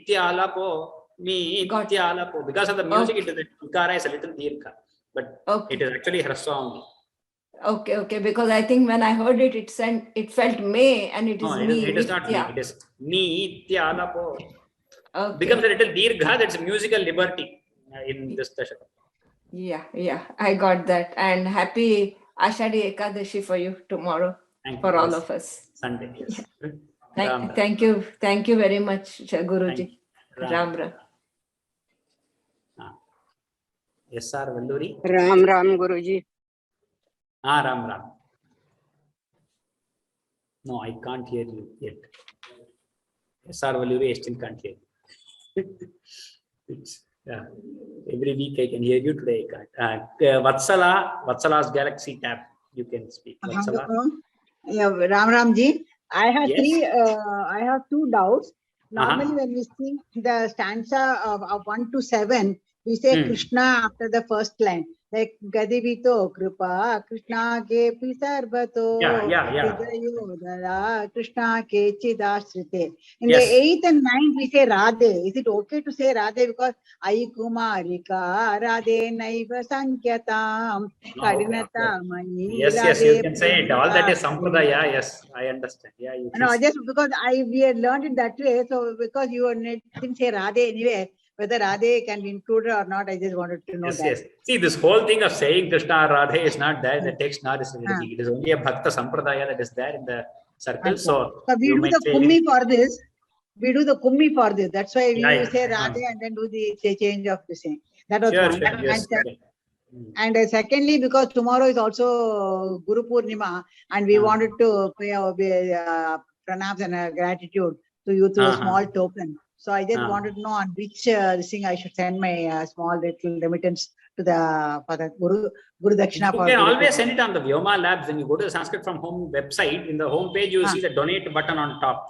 Tyalapo. Because of the music, it is the Ikara is a little Dirgha, but it is actually Hraswa only. Okay, because I think when I heard it, it felt may, and it is me. It is not me, it is me Tyalapo. Becomes a little Dirgha, that's musical liberty in this Dashakam. Yeah, I got that. And happy Ashadi Ekadashi for you tomorrow, for all of us. Sunday, yes. Yeah. Thank you very much, Guruji. Ram Ram. SR Valluri. Ram Ram Guruji. Ram Ram. No, I can't hear you yet. SR Valluri, I still can't hear you. Every week I can hear you, today I can't. Vatsala's Galaxy tab, you can speak. Vatsala. Ram Ramji, I have I have 2 doubts. Normally, when we sing the stanza of 1 to 7, we say Krishna after the first line. Like Gadivito Kripa Krishna ke Pisarbato Krishna ke Chidashrite. In the 8th and 9th we say Radhe. Is it okay to say Radhe? Because Ai Kumarika Radhe Naiva Sankyatam Kadinata Mani. Yes, you can say it. All that is Sampradaya. Yes, I understand. Yeah, you can. No, just because we had learned it that way. So because you didn't say Radhe anyway, whether Radhe can be included or not, I just wanted to know that. Yes. See, this whole thing of saying Krishna or Radhe is not there in the text, nor is it. It is only a Bhakta Sampradaya that is there in the circle. So we do the Kummi for this. We do the Kummi for this. That's why we say Radhe and then do the change of the same. That was one. Yes. And secondly, because tomorrow is also Guru Purnima, and we wanted to pay our pranams and gratitude to you through a small token. So I just wanted to know on which thing I should send my small little remittance to the for the Guru Dakshina. You can always send it on the Vyoma Labs. When you go to the Sanskrit from Home website, in the home page, you see the donate button on top.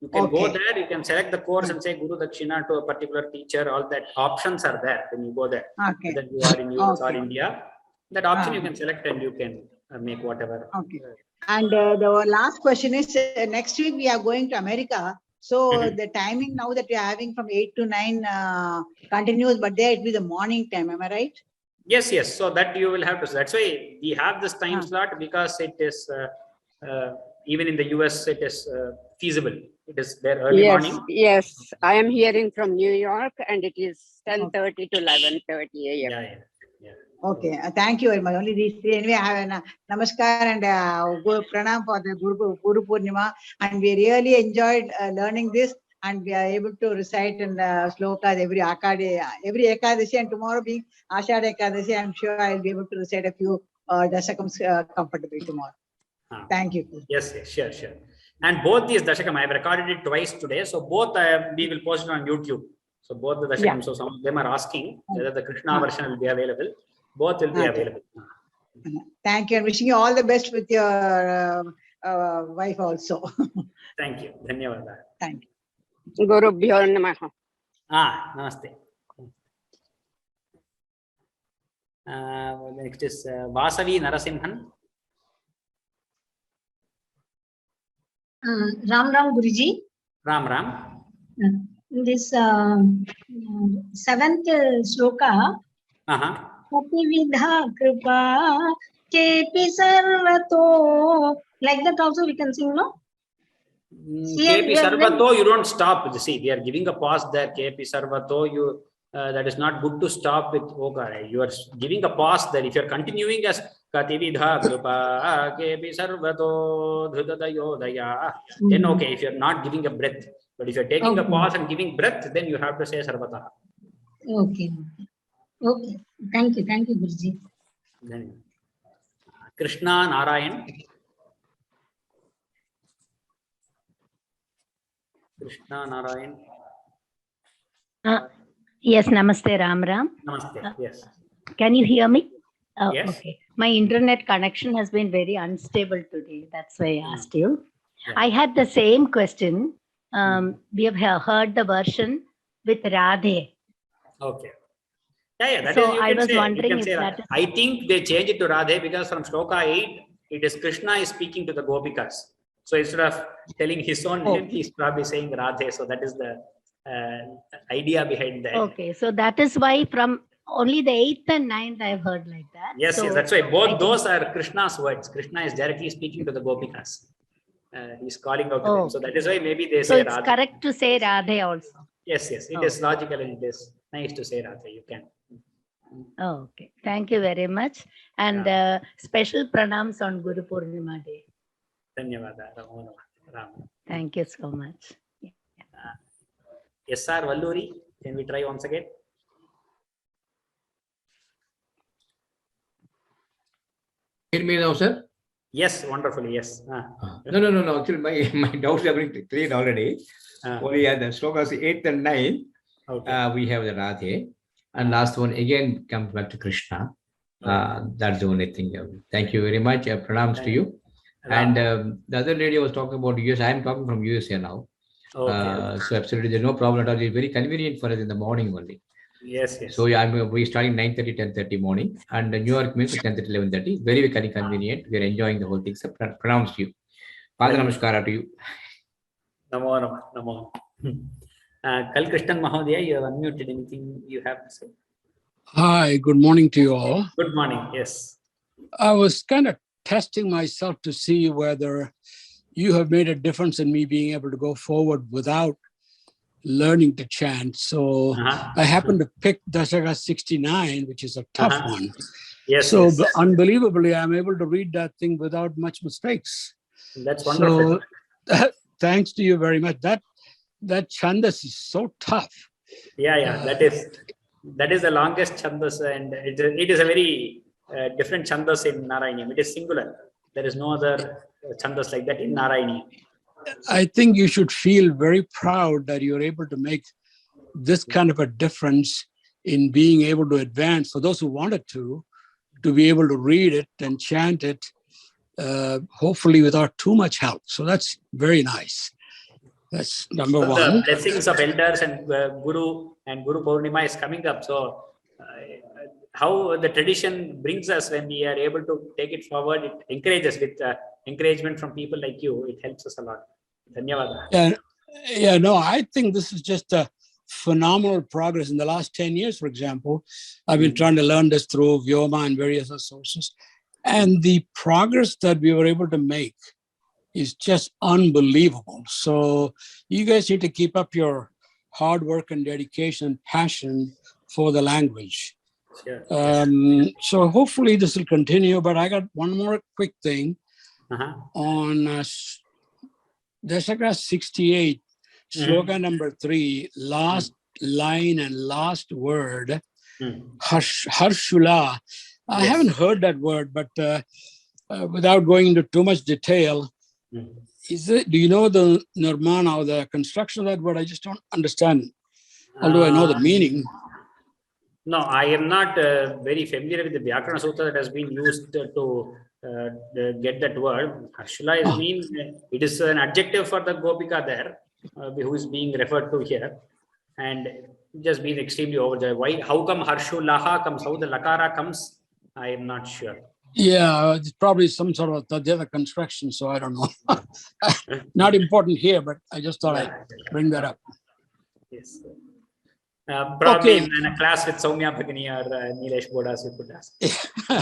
You can go there, you can select the course and say Guru Dakshina to a particular teacher. All that options are there when you go there. Whether you are in US or India, that option you can select and you can make whatever. Okay. And the last question is, next week we are going to America. So the timing now that we are having from 8 to 9 continues, but there it will be the morning time. Am I right? Yes, yes. So that you will have to. That's why we have this time slot, because it is even in the US it is feasible. It is there early morning. Yes, I am hearing from New York, and it is 10:30 to 11:30 a.m. Yeah. Okay, thank you very much. Only these three. Anyway, I have a namaskar and pranam for the Guru Purnima, and we really enjoyed learning this, and we are able to recite in slokas every Ekadashi, and tomorrow being Ashada Ekadashi, I'm sure I'll be able to recite a few Dashakams comfortably tomorrow. Thank you. Yes, sure. And both these Dashakam, I have recorded it twice today, so both we will post it on YouTube. So both the Dashakam, so some of them are asking whether the Krishna version will be available. Both will be available. Thank you, and wishing you all the best with your wife also. Thank you. Dhanyavada. Thank you. Guru Bhyo Namaha. Namaste. Next is Vasavi Narasimhan. Ram Guruji. Ram. This seventh sloka. Patividha kripa kepi sarvato. Like that also we can sing, no? Kepi sarvato, you don't stop. See, we are giving a pause there. Kepi sarvato, that is not good to stop with okara. You are giving a pause there. If you are continuing as Katividha kripa kepi sarvato dhudadayodaya, then okay, if you are not giving a breath. But if you are taking a pause and giving breath, then you have to say sarvata. Okay. Thank you, Guruji. Then Krishna Narayan. Yes, Namaste Ram. Namaste. Yes. Can you hear me? Yes. Okay. My internet connection has been very unstable today. That's why I asked you. Yeah. I had the same question. We have heard the version with Radhe. Okay. Yeah. That so is, I was wondering if that is... I think they changed it to Radhe because from Shloka 8, it is Krishna is speaking to the Gopikas. So instead of telling his own name, he's probably saying Radhe. So that is the idea behind that. Okay. So that is why from only the 8th and 9th I've heard like that. Yes, so that's why both those are Krishna's words. Krishna is directly speaking to the Gopikas. He's calling out to them. So that is why maybe they say Radhe. So it's correct to say Radhe also. Yes. It is logical and it is nice to say Radhe. You can. Okay. Thank you very much. And special pranams on Guru Purnima Day. Dhanyavada. Ram. Thank you so much. Yes, sir. Valluri, can we try once again? Hear me now, sir? Yes, wonderfully. Yes. No. Actually, my doubts have been cleared already. Only at the slokas 8 and 9, we have the Radhe. And last one again comes back to Krishna. That's the only thing. Thank you very much. Pranams to you. And the other lady was talking about US. I am talking from USA now. So absolutely, there's no problem at all. It's very convenient for us in the morning only. Yes. So we're starting 9:30, 10:30 morning, and New York means 10:30, 11:30. Very convenient. We are enjoying the whole thing. So pronounce to you. Pada namaskara to you. Namo. Kal Krishnan Mahodaya, you have unmuted. Anything you have to say? Hi, good morning to you all. Good morning. Yes. I was kind of testing myself to see whether you have made a difference in me being able to go forward without learning to chant. So I happened to pick Dashaka 69, which is a tough one. Yes. So unbelievably, I'm able to read that thing without much mistakes. That's wonderful. So thanks to you very much. That chandas is so tough. Yeah. That is the longest chandas, and it is a very different chandas in Narayaniyam. It is singular. There is no other chandas like that in Narayaniyam. I think you should feel very proud that you're able to make this kind of a difference in being able to advance for those who wanted to be able to read it and chant it, hopefully without too much help. So that's very nice. That's number So one. the blessings of elders and Guru Purnima is coming up. So how the tradition brings us when we are able to take it forward, it encourages with encouragement from people like you. It helps us a lot. Dhanyavada. Yeah, no, I think this is just a phenomenal progress. In the last 10 years, for example, I've been trying to learn this through Vyoma and various other sources. And the progress that we were able to make is just unbelievable. So you guys need to keep up your hard work and dedication and passion for the language. Sure. So hopefully this will continue, but I got one more quick thing. On Dashaka 68, sloka number 3, last line and last word, Harshula. I haven't heard that word, but without going into too much detail, do you know the nirmana or the construction of that word? I just don't understand, although I know the meaning. No, I am not very familiar with the Vyakarana Sutra that has been used to get that word. Harshula is it is an adjective for the Gopika there, who is being referred to here, and just been extremely overjoyed. Why? How come Harshulaha comes? How the Lakara comes? I am not sure. Yeah, it's probably some sort of Tadyata construction, so I don't know. Not important here, but I just thought I'd bring that up. Yes. Probably in a class with Soumya Bhagini or Nilesh Bodas, we could ask.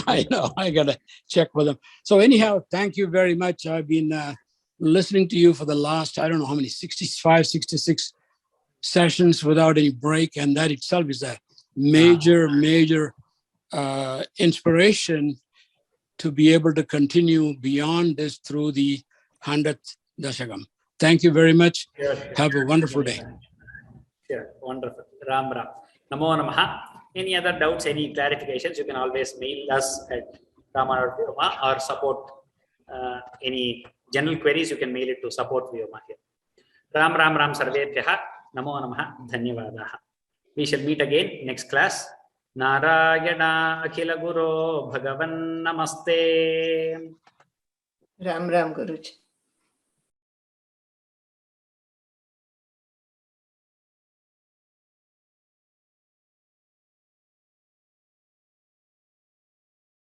I know, I got to check with them. So anyhow, thank you very much. I've been listening to you for the last, I don't know how many, 65, 66 sessions without any break. And that itself is a major inspiration to be able to continue beyond this through the 100th Dashakam. Thank you very much. Sure. Have a wonderful day. Sure, wonderful. Ram Ram. Namo Namaha. Any other doubts, any clarifications, you can always mail us at Rama or Vyoma, or support any general queries, you can mail it to support Vyoma here. Ram Ram Ram Sarvebhyaha. Namo Namaha. Dhanyavadaha. We shall meet again next class. Narayana Akhila Guru Bhagavan Namaste. Ram Ram Guruji.